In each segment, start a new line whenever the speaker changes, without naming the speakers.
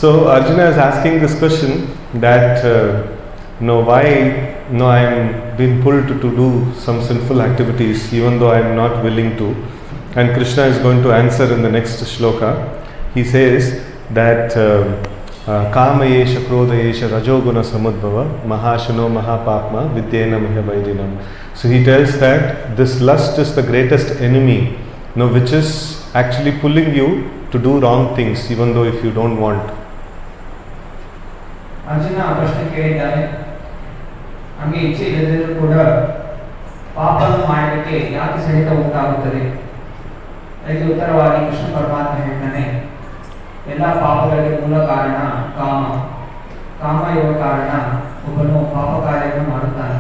So Arjuna is asking this question that why I am being pulled to do some sinful activities even though I am not willing to. And Krishna is going to answer in the next shloka. He says that Kamayesha Krodayesha Rajoguna Samudbhava Mahashano Mahapapma Vidyena Mahabaidinam. So he tells that this lust is the greatest enemy, which is actually pulling you to do wrong things even though if you don't want.
Arjuna ಪ್ರಶ್ನೆ ಕೇಳಿದ್ದಾನೆ. ನಮಗೆ ಇಚ್ಛೆ ಇಲ್ಲದಿದ್ದರೂ ಕೂಡ ಪಾಪವನ್ನು ಮಾಡಲಿಕ್ಕೆ ಯಾಕೆ ಸೆಳೆತ ಉಂಟಾಗುತ್ತದೆ? ಅದಕ್ಕೆ ಉತ್ತರವಾಗಿ ಕೃಷ್ಣ ಪರಮಾತ್ಮ ಹೇಳ್ತಾನೆ, ಎಲ್ಲ ಪಾಪಗಳಿಗೆ ಮೂಲ ಕಾರಣ ಕಾಮ. ಕಾಮ ಇರುವ ಕಾರಣ ಒಬ್ಬನು ಪಾಪ ಕಾರ್ಯವನ್ನು ಮಾಡುತ್ತಾನೆ.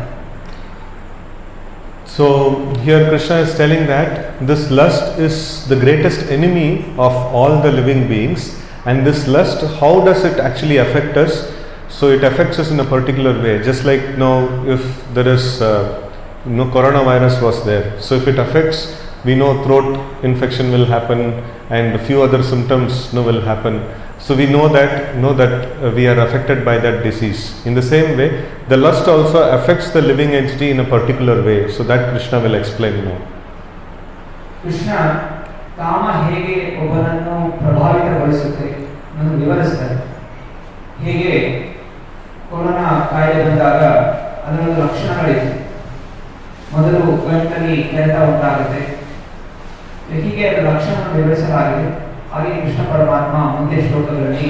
So here Krishna is telling that this lust is the greatest enemy of all the living beings, and this lust, how does it actually affect us? So it affects us in a particular way, just like if there is coronavirus was there, so if it affects, we know throat infection will happen and a few other symptoms will happen. So we know that we are affected by that disease. In the same way, the lust also affects the living entity in a particular way. So that Krishna will explain now.
Krishna kama hege ಒಬ್ಬನನ್ನು ಪ್ರಭಾವಿತಗೊಳಿಸುತ್ತೆ ಎಂದು ವಿವರಿಸುತ್ತಾರೆ. ಹೇಗೆ corona ಕಾಯಿಲೆ ಬಂದಾಗ ಅದರ ಲಕ್ಷಣಗಳಿವೆ. ಮೊದಲು ಗಂಟಲಿ ಕೆರೆತ ಉಂಟಾಗುತ್ತೆ. ಹೀಗೆ ಅದರ ಲಕ್ಷಣವನ್ನು ವಿವರಿಸಲಾಗಿದೆ. ಹಾಗೆ ಕೃಷ್ಣ ಪರಮಾತ್ಮ ಮುಂದೆ ಶ್ಲೋಕಗಳಲ್ಲಿ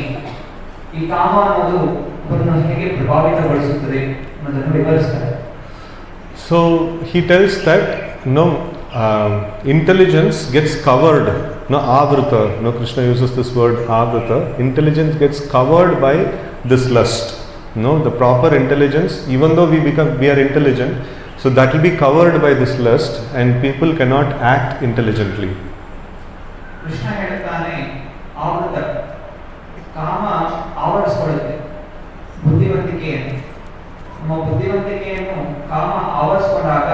ಈ ಕಾಮ ಅನ್ನೋದು ಒಬ್ಬರನ್ನು ಹೇಗೆ ಪ್ರಭಾವಿತಗೊಳಿಸುತ್ತದೆ ಅನ್ನೋದನ್ನು ವಿವರಿಸ್ತಾರೆ.
So he tells that intelligence gets covered, avrita. Krishna uses this word avrita. Intelligence gets covered by this lust. The proper intelligence, even though we are intelligent, so that will be covered by this lust, and people cannot act intelligently.
Krishna ಹೇಳ್ತಾನೆ ಆವೃತ ಕಾಮ ಆವರಿಸಿಕೊಳ್ಳುತ್ತೆ ಬುದ್ಧಿವಂತಿಕೆಯನ್ನು. ನಮ್ಮ ಬುದ್ಧಿವಂತಿಕೆಯನ್ನು ಕಾಮ ಆವರಿಸಿಕೊಂಡಾಗ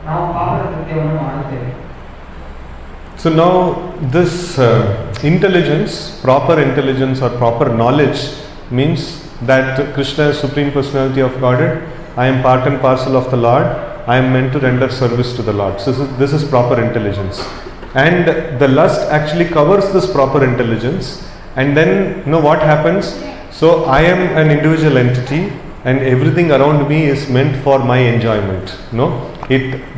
ನಾವು ಪಾಪದ ಕೃತ್ಯವನ್ನು ಮಾಡುತ್ತೇವೆ.
So now this intelligence, proper intelligence or proper knowledge means that Krishna is Supreme Personality of Godhead. I am part and parcel of the Lord. I am meant to render service to the Lord. So this is proper intelligence. And the lust actually covers this proper intelligence. And then what happens? So I am an individual entity and everything around me is meant for my enjoyment.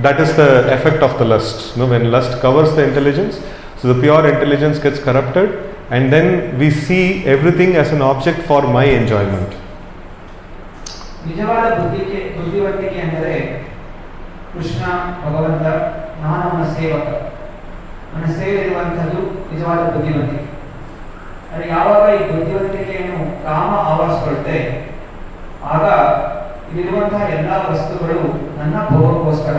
That is the effect of the lust. When lust covers the intelligence, so the pure intelligence gets corrupted, and then we see everything as an object for my enjoyment.
ನಿಜವಾದ ಬುದ್ಧಿವಂತಿಕೆ ಅಂದರೆ ಕೃಷ್ಣ ಭಗವಂತ ನಾನು ಅವನ ಸೇವಕ, ನನ್ನ ಸೇವೆ ಇರುವಂಥದ್ದು ನಿಜವಾದ ಬುದ್ಧಿವಂತಿಕೆ. ಆದರೆ ಯಾವಾಗ ಈ ಬುದ್ಧಿವಂತಿಕೆಯನ್ನು ಕಾಮ ಆವರಿಸಿಕೊಳ್ಳುತ್ತೆ ಆಗ ಇಲ್ಲಿರುವಂತಹ ಎಲ್ಲ ವಸ್ತುಗಳು ನನ್ನ ಭೋಗಕ್ಕೋಸ್ಕರ,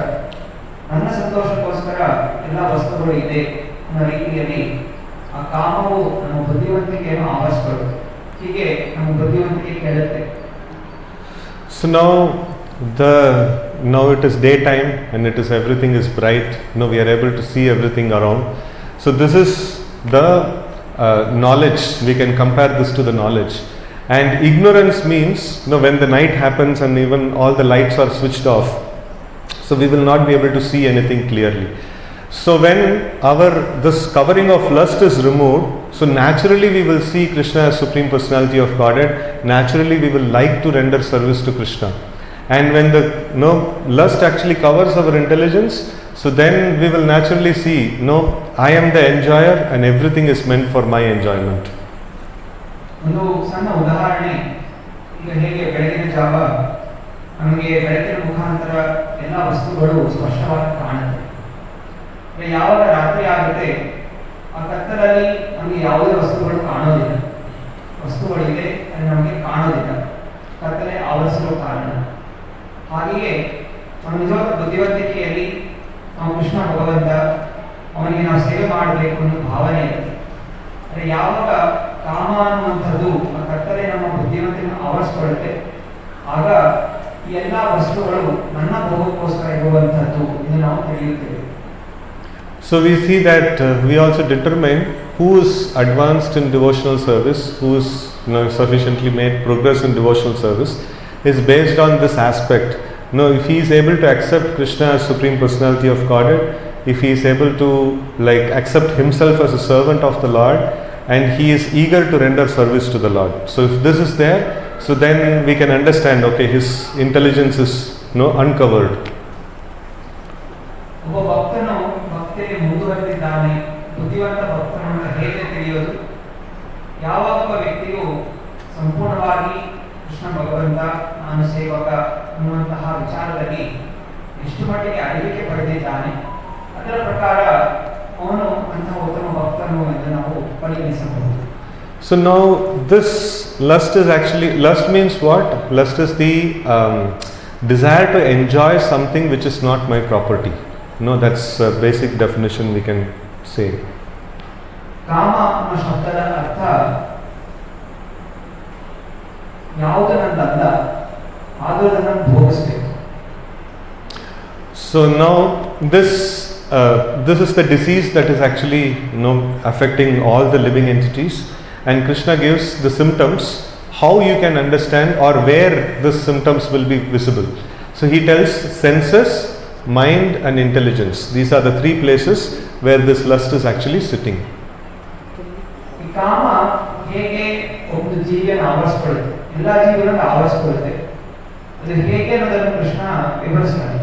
ನನ್ನ ಸಂತೋಷಕ್ಕೋಸ್ಕರ ಎಲ್ಲ ವಸ್ತುಗಳು ಇದೆ ಅನ್ನೋ ರೀತಿಯಲ್ಲಿ ಆ ಕಾಮವು ನಮ್ಮ ಬುದ್ಧಿವಂತಿಕೆಯನ್ನು ಆವರಿಸಿಕೊಳ್ಳುತ್ತೆ. ಹೀಗೆ ನಮ್ಮ ಬುದ್ಧಿವಂತಿಕೆ ಕೇಳುತ್ತೆ.
So now it is daytime and everything is bright. We are able to see everything around. So this is the knowledge. We can compare this to the knowledge. And ignorance means when the night happens and even all the lights are switched off, so we will not be able to see anything clearly. So when this covering of lust is removed, so naturally we will see Krishna as Supreme Personality of Godhead. Naturally we will like to render service to Krishna. And when the lust actually covers our intelligence, so then we will naturally see I am the enjoyer and everything is meant for my enjoyment.
ಒಂದು ಸಣ್ಣ ಉದಾಹರಣೆ, ಈಗ ಹೇಗೆ ಬೆಳಗಿನ ಜಾವ ನಮಗೆ ಬೆಳಕಿನ ಮುಖಾಂತರ ಎಲ್ಲ ವಸ್ತುಗಳು ಸ್ಪಷ್ಟವಾಗಿ ಕಾಣುತ್ತೆ. ಯಾವಾಗ ರಾತ್ರಿ ಆಗುತ್ತೆ ಆ ಕತ್ತಲಲ್ಲಿ ನಮಗೆ ಯಾವುದೇ ವಸ್ತುಗಳು ಕಾಣೋದಿಲ್ಲ. ವಸ್ತುಗಳಿದೆ ಅದು ನಮಗೆ ಕಾಣೋದಿಲ್ಲ, ಕತ್ತಲೆ ಆವರಿಸಲು ಕಾರಣ. ಹಾಗೆಯೇ ನಮ್ಮ ನಿಜವಾದ ಬುದ್ಧಿವಂತಿಕೆಯಲ್ಲಿ ನಾವು ಕೃಷ್ಣ ಭಗವಂತ ಅವನಿಗೆ ನಾವು ಸೇವೆ ಮಾಡಬೇಕು ಅನ್ನೋ ಭಾವನೆ ಇರುತ್ತೆ. ಆದರೆ ಯಾವಾಗ ಕಾಮ ಅನ್ನುವಂಥದ್ದು ಆ ಕತ್ತಲೆ ನಮ್ಮ ಬುದ್ಧಿವಂತಿಕೆಯನ್ನು ಆವರಿಸಿಕೊಳ್ಳುತ್ತೆ ಆಗ ಈ ಎಲ್ಲ ವಸ್ತುಗಳು ನನ್ನ ಭೋಗಕ್ಕೋಸ್ಕರ ಇರುವಂಥದ್ದು ಎಂದು ನಾವು ತಿಳಿಯುತ್ತೇವೆ.
So we see that we also determine who is advanced in devotional service, who is sufficiently made progress in devotional service, is based on this aspect. If he is able to accept Krishna as Supreme Personality of Godhead, if he is able to accept himself as a servant of the Lord, and he is eager to render service to the Lord. So if this is there, so then we can understand, okay, his intelligence is uncovered.
ಒಬ್ಬ ಭಕ್ತನು ಭಕ್ತಿಯಲ್ಲಿ ಮುಂದುವರೆದಿದ್ದಾನೆ, ಬುದ್ಧಿವಂತ ಭಕ್ತನನ್ನು ಹೇಗೆ ತಿಳಿಯೋದು? ಯಾವಾಗ ಒಬ್ಬ ವ್ಯಕ್ತಿಯು ಸಂಪೂರ್ಣವಾಗಿ ಕೃಷ್ಣ ಭಗವಂತ ನಾನು ಸೇವಕ ಅನ್ನುವಂತಹ ವಿಚಾರದಲ್ಲಿ ಎಷ್ಟು ಮಟ್ಟಿಗೆ ಅರಿವಿಕೆ ಪಡೆದಿದ್ದಾನೆ, ಅದರ ಪ್ರಕಾರ ಅವನು ಅಂತಹ ಉತ್ತಮ ಭಕ್ತನು ಎಂದು ನಾವು ಪರಿಗಣಿಸಬಹುದು.
So now this lust is actually, lust means what? Lust is the desire to enjoy something which is not my property. That's a basic definition we can say.
ಕಾಮ ಅನ್ನೋ ಶಬ್ದದ ಅರ್ಥ ಯಾವುದು ನನ್ನದಲ್ಲ ಆದರೂ ಅದನ್ನು ಭೋಗಿಸಬೇಕು.
So now this is the disease that is actually affecting all the living entities, and Krishna gives the symptoms, how you can understand or where these symptoms will be visible. So he tells senses, mind and intelligence. These are the three places where this lust is actually sitting.
ಕಾಮ ಹೇಗೆ ಒಂದು ಜೀವಿಯನ್ನು ಆವರಿಸಿಕೊಳ್ಳುತ್ತೆ, ಎಲ್ಲ ಜೀವಿಗಳನ್ನು ಆವರಿಸಿಕೊಳ್ಳುತ್ತೆ, ಅದು ಹೇಗೆ ಅನ್ನೋದನ್ನು ಕೃಷ್ಣ ವಿವರಿಸ್ತಾನೆ.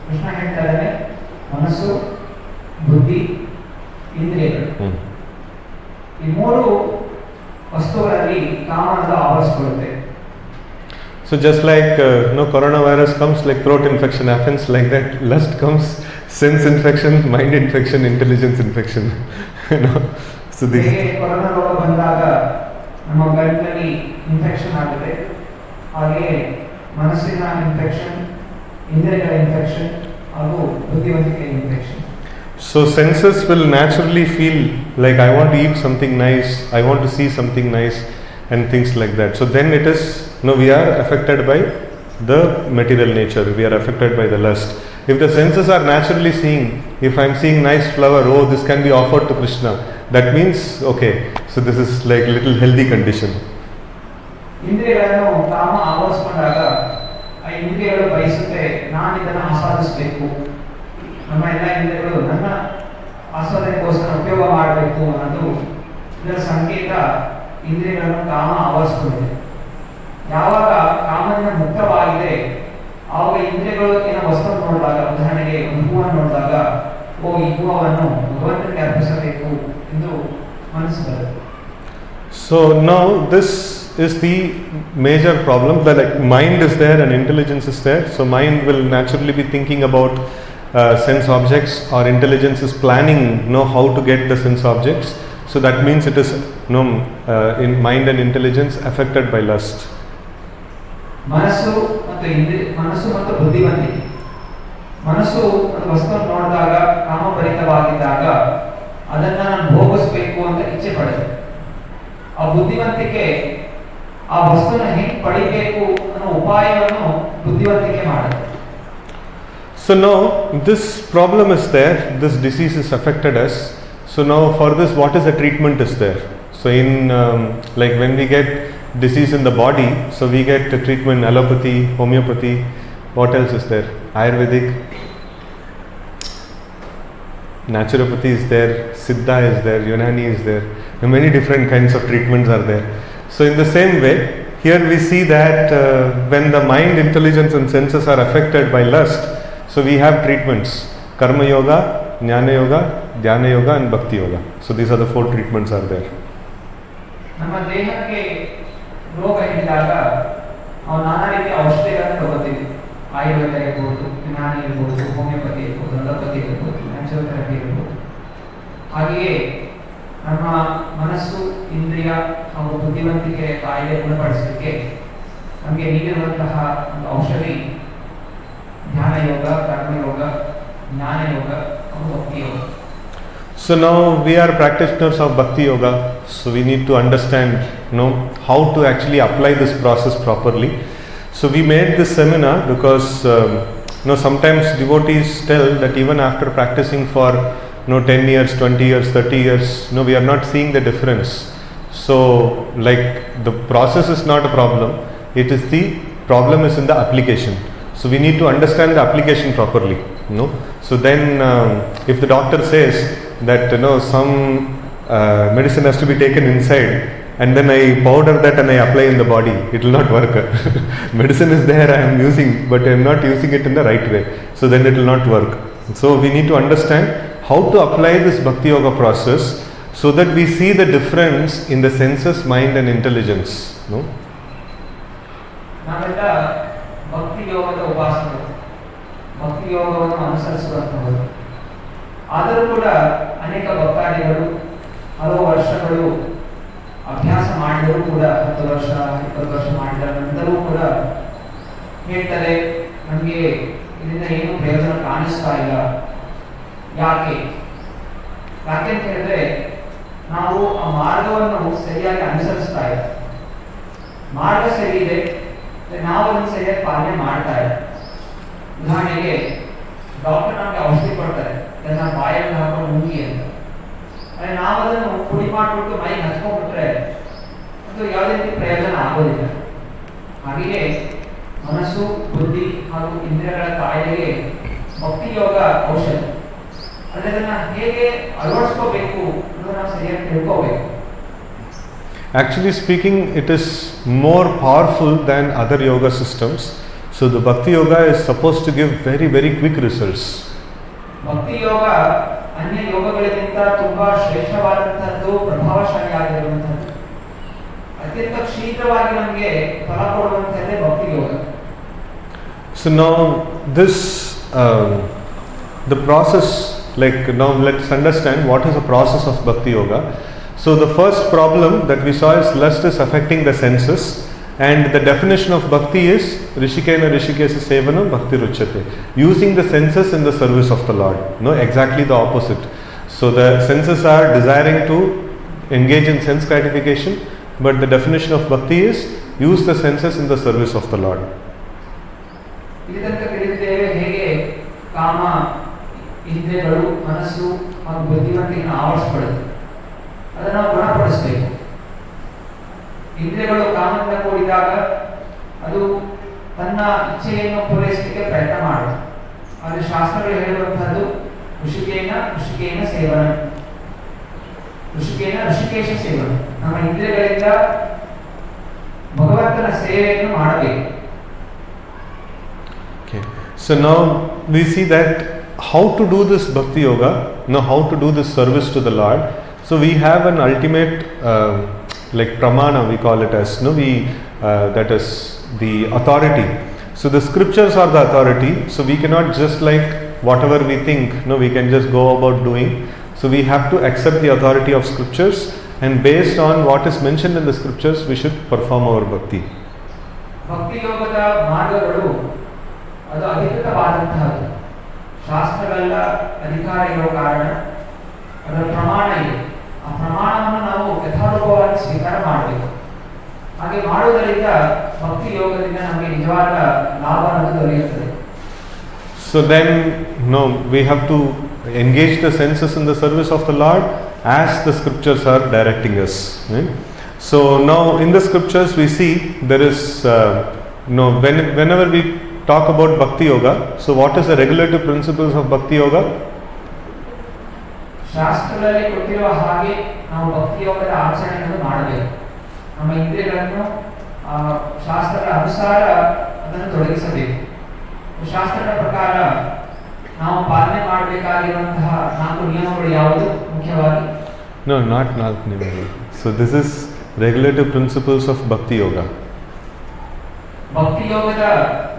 ಕೃಷ್ಣ ಹೇಳ್ತಾ ಇದ್ದಾನೆ, ಮನಸ್ಸು, ಬುದ್ಧಿ, ಇಂದ್ರಿಯಗಳು, ಈ ಮೂರು ವಸ್ತುಗಳಲ್ಲಿ ಕಾಮ ಅನ್ನೋದು ಆವರಿಸಿಕೊಳ್ಳುತ್ತೆ.
So just like coronavirus comes, like throat infection happens, like that lust comes, sense infection, mind infection, intelligence infection. So the
corona ರೋಗ ಬಂದಾಗ ನಮ್ಮ ಗಂಟಲಲ್ಲಿ ಇನ್ಫೆಕ್ಷನ್ ಆಗುತ್ತೆ, ಹಾಗೆ ಮನಸ್ಸಿನ ಇನ್ಫೆಕ್ಷನ್, ಇಂದ್ರಿಯಗಳ ಇನ್ಫೆಕ್ಷನ್ ಹಾಗೂ ಬುದ್ಧಿವಂತಿಕೆ infection.
So senses will naturally feel like I want to eat something nice, I want to see something nice and things like that. So then it is, we are affected by the material nature, we are affected by the lust. If the senses are naturally seeing, if I am seeing nice flower, oh, this can be offered to Krishna, that means, okay, so this is like little healthy condition.
ಇಂದ್ರಿಯಗಳನ್ನು ಕಾಮ ಆವರಿಸಿಕೊಂಡಾಗ ಆ ಇಂದ್ರಿಯಗಳು ಬಯಸುತ್ತೆ, ನಾನು ಇದನ್ನು ಆಸ್ವಾದಿಸಬೇಕು, ನಮ್ಮ ಎಲ್ಲ ಇಂದ್ರಿಯಗಳು ನನ್ನ ಆಸ್ವಾದನೆಗೋಸ್ಕರ ಉಪಯೋಗ ಮಾಡಬೇಕು ಅನ್ನೋದು ಇದರ ಸಂಕೇತ. ಇಂದ್ರಿಯಗಳನ್ನು ಕಾಮ ಆವರಿಸಿಕೊಂಡಿದೆ. ಯಾವಾಗ ಕಾಮದಿಂದ ಮುಕ್ತವಾಗಿದೆ ಆವಾಗ ಇಂದ್ರಿಯಗಳು ಏನೋ ವಸ್ತು ನೋಡಿದಾಗ, ಉದಾಹರಣೆಗೆ ಒಂದು ಹೂವನ್ನು ನೋಡಿದಾಗ, ಈ ಹೂವನ್ನು ಭಗವಂತನಿಗೆ ಅರ್ಪಿಸಬೇಕು ಎಂದು ಮನಸ್ಸು ಬರುತ್ತೆ.
So now this is the major problem, that mind is there and intelligence is there. So mind will naturally be thinking about sense objects, or intelligence is planning how to get the sense objects. So that means it is in mind and intelligence affected by lust.
ಮನಸ್ಸು ಮತ್ತು ಬುದ್ಧಿವಂತಿಕೆ. ಮನಸ್ಸು ಒಂದು ವಸ್ತುವನ್ನು ನೋಡಿದಾಗ, ಕಾಮಭರಿತವಾಗಿದ್ದಾಗ ಅದನ್ನ ನಾನು ಭೋಗಿಸಬೇಕು ಅಂತ ಇಚ್ಛೆ ಪಡುತ್ತೆ. ಆ ಬುದ್ಧಿವಂತಿಕೆ ಆ ವಸ್ತುವನ್ನು ಹೇಗೆ ಪಡಿಬೇಕು ಅನ್ನೋ ಉಪಾಯವನ್ನು ಬುದ್ಧಿವಂತಿಕೆ ಮಾಡುತ್ತೆ.
So now this problem is there, this disease is affected us. So now for this, what is the treatment is there? So in like when we get disease in the body, so we get the treatment allopathy, homeopathy, what else is there? Ayurvedic, naturopathy is there, siddha is there, Unani is there, and many different kinds of treatments are there. So in the same way, here we see that when the mind, intelligence and senses are affected by lust, so we have treatments: karma yoga, jnana yoga, dhyana yoga and bhakti yoga. So these are the 4 treatments are there.
ನಮ್ಮ ದೇಹಕ್ಕೆ ರೋಗ ಹಿಡಿದಾಗ ನಾವು ನಾನಾ ರೀತಿಯ ಔಷಧಿಗಳನ್ನು ತಗೋತೀವಿ. ಆಯುರ್ವೇದ ಇರ್ಬೋದು, ಜ್ಞಾನ ಇರ್ಬೋದು, ಹೋಮಿಯೋಪತಿ ಇರ್ಬೋದು, ಅಲೋಪತಿ ಇರ್ಬೋದು, ನ್ಯಾಚುರೋಥೆರಪಿ ಇರ್ಬೋದು. ಹಾಗೆಯೇ ನಮ್ಮ ಮನಸ್ಸು, ಇಂದ್ರಿಯ ಹಾಗೂ ಬುದ್ಧಿವಂತಿಕೆ ಕಾಯಿಲೆ ಗುಣಪಡಿಸಲಿಕ್ಕೆ ನಮಗೆ ನೀಡಿರುವಂತಹ ಒಂದು ಔಷಧಿ ಧ್ಯಾನ ಯೋಗ, ಕರ್ಮಯೋಗ, ಜ್ಞಾನ ಯೋಗ ಹಾಗೂ ಭಕ್ತಿ ಯೋಗ.
So now we are practitioners of Bhakti Yoga, so we need to understand how to actually apply this process properly. So we made this seminar because sometimes devotees tell that even after practicing for 10 years, 20 years, 30 years, we are not seeing the difference. So like the process is not a problem, it is the problem is in the application. So we need to understand the application properly. So then if the doctor says that some medicine has to be taken inside, and then I powder that and I apply in the body, it will not work. Medicine is there, I am using, but I am not using it in the right way. So then it will not work. So we need to understand how to apply this Bhakti Yoga process so that we see the difference in the senses, mind and intelligence.
ಭಕ್ತಿ ಯೋಗದ ಉಪಾಸಕರು, ಭಕ್ತಿ ಯೋಗವನ್ನು ಅನುಸರಿಸುವಂತಹವರು. ಆದರೂ ಕೂಡ ಅನೇಕ ಭಕ್ತಾದಿಗಳು ಹಲವು ವರ್ಷಗಳು ಅಭ್ಯಾಸ ಮಾಡಿದರೂ ಕೂಡ 10 ವರ್ಷ 20 ವರ್ಷ ಮಾಡಿದ ನಂತರವೂ ಕೂಡ ಹೇಳ್ತಾರೆ, ನಮಗೆ ಇದರಿಂದ ಏನು ಪ್ರಯೋಜನ ಕಾಣಿಸ್ತಾ ಇಲ್ಲ. ಯಾಕೆ ಅಂತ ಹೇಳಿದ್ರೆ ನಾವು ಆ ಮಾರ್ಗವನ್ನು ಸರಿಯಾಗಿ ಅನುಸರಿಸ್ತಾ ಇಲ್ಲ. ಮಾರ್ಗ ಸರಿ ಇದೆ, ನಾವು ಅದನ್ನು ಸರಿಯಾಗಿ ಪಾಲನೆ ಮಾಡ್ತಾ ಇಲ್ಲ. ಉದಾಹರಣೆಗೆ ಡಾಕ್ಟರ್ ನಮಗೆ ಔಷಧಿ ಕೊಡ್ತಾರೆ, ಅದನ್ನ ಬಾಯಲ್ಲಿ ಹಾಕೊಂಡು ನುಂಗಿ ಅಂತ. ಆದರೆ ನಾವು ಅದನ್ನು ಪುಡಿ ಮಾಡಿಬಿಟ್ಟು ಮೈಗೆ ಹಚ್ಕೊಂಡ್ಬಿಟ್ರೆ ಅದು ಯಾವುದೇ ರೀತಿ ಪ್ರಯೋಜನ ಆಗೋದಿಲ್ಲ. ಹಾಗೆಯೇ ಮನಸ್ಸು, ಬುದ್ಧಿ ಹಾಗೂ ಇಂದ್ರಿಯಗಳ ಕಾಯಿಲೆಗೆ ಭಕ್ತಿ ಯೋಗ ಔಷಧ. ಅದನ್ನ ಹೇಗೆ ಅಳವಡಿಸ್ಕೋಬೇಕು ಅನ್ನೋದನ್ನ ನಾವು ಸರಿಯಾಗಿ ತಿಳ್ಕೋಬೇಕು.
Actually speaking, it is more powerful than other yoga systems. So the Bhakti Yoga is supposed to give very, very quick results.
ಭಕ್ತಿ ಯೋಗ ಅನ್ಯ ಯೋಗಗಳಿಗಿಂತ ತುಂಬಾ ಶ್ರೇಷ್ಠವಾದಂತಹದ್ದು, ಪ್ರಭಾವಶಾಲಿಯಾಗಿರುವಂತಹದ್ದು, ಅತ್ಯಂತ ಶೀಘ್ರವಾಗಿ ನಮಗೆ ಫಲ ಕೊಡುವಂತಹದ್ದೇ ಭಕ್ತಿ ಯೋಗ.
So now this the process, like now let's understand what is the process of Bhakti Yoga. So the first problem that we saw is lust is affecting the senses, and the definition of bhakti is rishikena rishikesa sevanam bhakti ruchyate, using the senses in the service of the Lord. Exactly the opposite. So the senses are desiring to engage in sense gratification, but the definition of bhakti is use the senses in the service of the Lord.
ಇದಕ್ಕೆ ತಿಳಿದಿದ್ದೇವೆ ಹೇಗೆ ಕಾಮ ಇಂದ್ರಿಯಗಳು ಮನಸ್ಸು ಹಾಗೂ ಬುದ್ಧಿವಂತಿಕೆಯನ್ನು ಆವರಿಸಿಕೊಳ್ಳುತ್ತೆ. ಅದನ್ನು ನಾವು ಗುಣಪಡಿಸಬೇಕು. ಇಂದ್ರಿಯಗಳು ಕಾಮದಿಂದ ಕೂಡಿದಾಗ ಅದು ತನ್ನ ಇಚ್ಛೆಯನ್ನು ಪೂರೈಸಲಿಕ್ಕೆ ಪ್ರಯತ್ನ ಮಾಡುತ್ತೆ. ಆದರೆ ಶಾಸ್ತ್ರಗಳು ಹೇಳುವಂತಹದ್ದು ಋಷಿಕೇನ ಸೇವನ, ಋಷಿಕೇಶ ಸೇವನ. ನಮ್ಮ ಇಂದ್ರಿಯಗಳಿಂದ ಭಗವಂತನ ಸೇವೆಯನ್ನು ಮಾಡಬೇಕು.
So now we see that how to do this Bhakti Yoga, how to do this service to the Lord. So we have an ultimate like pramana, we call it as, that is the authority. So the scriptures are the authority. So we cannot just like whatever we think, we can just go about doing. So we have to accept the authority of scriptures, and based on what is mentioned in the scriptures, we should perform our bhakti.
Bhakti Yogada ಮಾರ್ಗಗಳು ಅದು ಅಧಿಕೃತವಾದಂತಹದ್ದು. ಶಾಸ್ತ್ರಗಳೆಲ್ಲ ಅಧಿಕಾರ ಇರೋ ಕಾರಣ ಅದರ ಪ್ರಮಾಣ ಇದೆ. ಆ ಪ್ರಮಾಣವನ್ನು ನಾವು ಯಥಾರೂಪವಾಗಿ ಸ್ವೀಕಾರ ಮಾಡಬೇಕು. ಹಾಗೆ ಮಾಡುವುದರಿಂದ ಭಕ್ತಿ ಯೋಗದಿಂದ ನಮಗೆ ನಿಜವಾದ ಲಾಭ ಅನ್ನೋದು ದೊರೆಯುತ್ತದೆ.
So then we have to engage the senses in the service of the Lord as the scriptures are directing us, right? So now in the scriptures we see there is whenever we talk about Bhakti Yoga, so what is the regulative principles of Bhakti Yoga?
ಶಾಸ್ತ್ರಗಳಲ್ಲಿ ಕೊಟ್ಟಿರುವ ಹಾಗೆ ನಾವು ಭಕ್ತಿ ಯೋಗದ ಆಚರಣೆಯನ್ನು ಮಾಡಬೇಕು. ನಮ್ಮ ಇಂದ್ರಿಯಗಳನ್ನು ಶಾಸ್ತ್ರದ ಅನುಸಾರ ಅದನ್ನು ತೊಡಗಿಸಬೇಕು. ಶಾಸ್ತ್ರದ ಪ್ರಕಾರ ನಾವು ಪಾಲನೆ ಮಾಡಬೇಕಾಗಿರುವಂತಹ 4 ನಿಯಮಗಳು ಯಾವುದು ಮುಖ್ಯವಾಗಿ?
No, not 4 ನಿಯಮಗಳು. So this is regulative principles of Bhakti Yoga.
ಭಕ್ತಿ ಯೋಗದ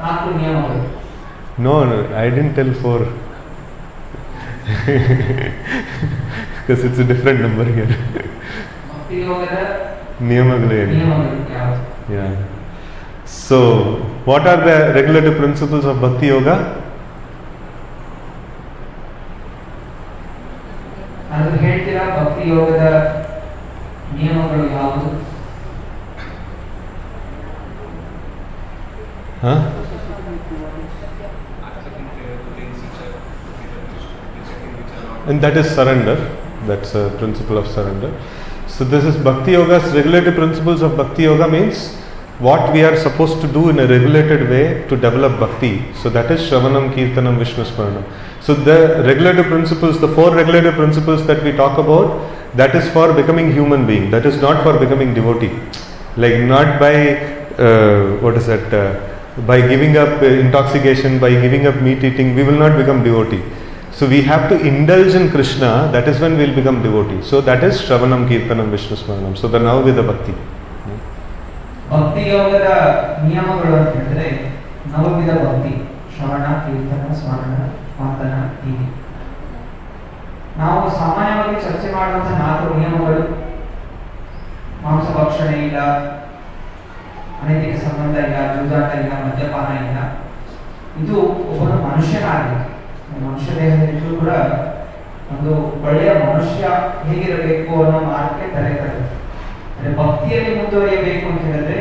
4 ನಿಯಮಗಳು.
No, I didn't tell 4. Because it's a different number here.
ಭಕ್ತಿ ಯೋಗದ
ನಿಯಮಗಳು
ಯಾವುದು?
Yeah. So what are the regulative principles of Bhakti Yoga?
ಅದು ಹೇಳ್ತೀರಾ ಭಕ್ತಿ ಯೋಗದ ನಿಯಮಗಳು ಯಾವುದು?
Huh? and that is surrender. That's a principle of surrender. So this is Bhakti Yoga's regulative principles of Bhakti Yoga means what we are supposed to do in a regulated way to develop bhakti. So that is Shravanam, Kirtanam, Vishnu Smaranam. So the regulative principles, the 4 regulative principles that we talk about, that is for becoming human being. That is not for becoming devotee. Like not by, by giving up intoxication, by giving up meat eating, we will not become devotee. So we have to indulge in Krishna, that is when we will become devotee. So that is Shravanam, Kirtanam, Vishnu Smaranam. So the now with the bhakti.
ಭಕ್ತಿ ಯೋಗದ ನಿಯಮಗಳು ಅಂತ ಹೇಳಿದ್ರೆ ನವವಿಧ ಭಕ್ತಿ ಶ್ರವಣ ಕೀರ್ತನ ಸ್ಮರಣ ಮಂಥನ ಹೀಗೆ ನಾವು ಸಾಮಾನ್ಯವಾಗಿ ಚರ್ಚೆ ಮಾಡುವಂತಹ 4 ನಿಯಮಗಳು ಮಾಂಸ ಭಕ್ಷಣೆ ಇಲ್ಲ, ಅನೈತಿಕ ಸಂಬಂಧ ಇಲ್ಲ, ಜೂಜಾಟ ಇಲ್ಲ, ಮದ್ಯಪಾನ ಇಲ್ಲ. ಇದು ಒಬ್ಬನು ಮನುಷ್ಯನಾಗಬೇಕು. ಮನುಷ್ಯ ದೇಹದಲ್ಲಿಯೂ ಕೂಡ ಒಂದು ಒಳ್ಳೆಯ ಮನುಷ್ಯ ಹೇಗಿರಬೇಕು ಅನ್ನೋ ಮಾರ್ಗಕ್ಕೆ ತಲೆತರುತ್ತೆ. ಭಕ್ತಿಯಲ್ಲಿ ಮುಂದುವರಿಯಬೇಕು ಅಂತ ಹೇಳಿದ್ರೆ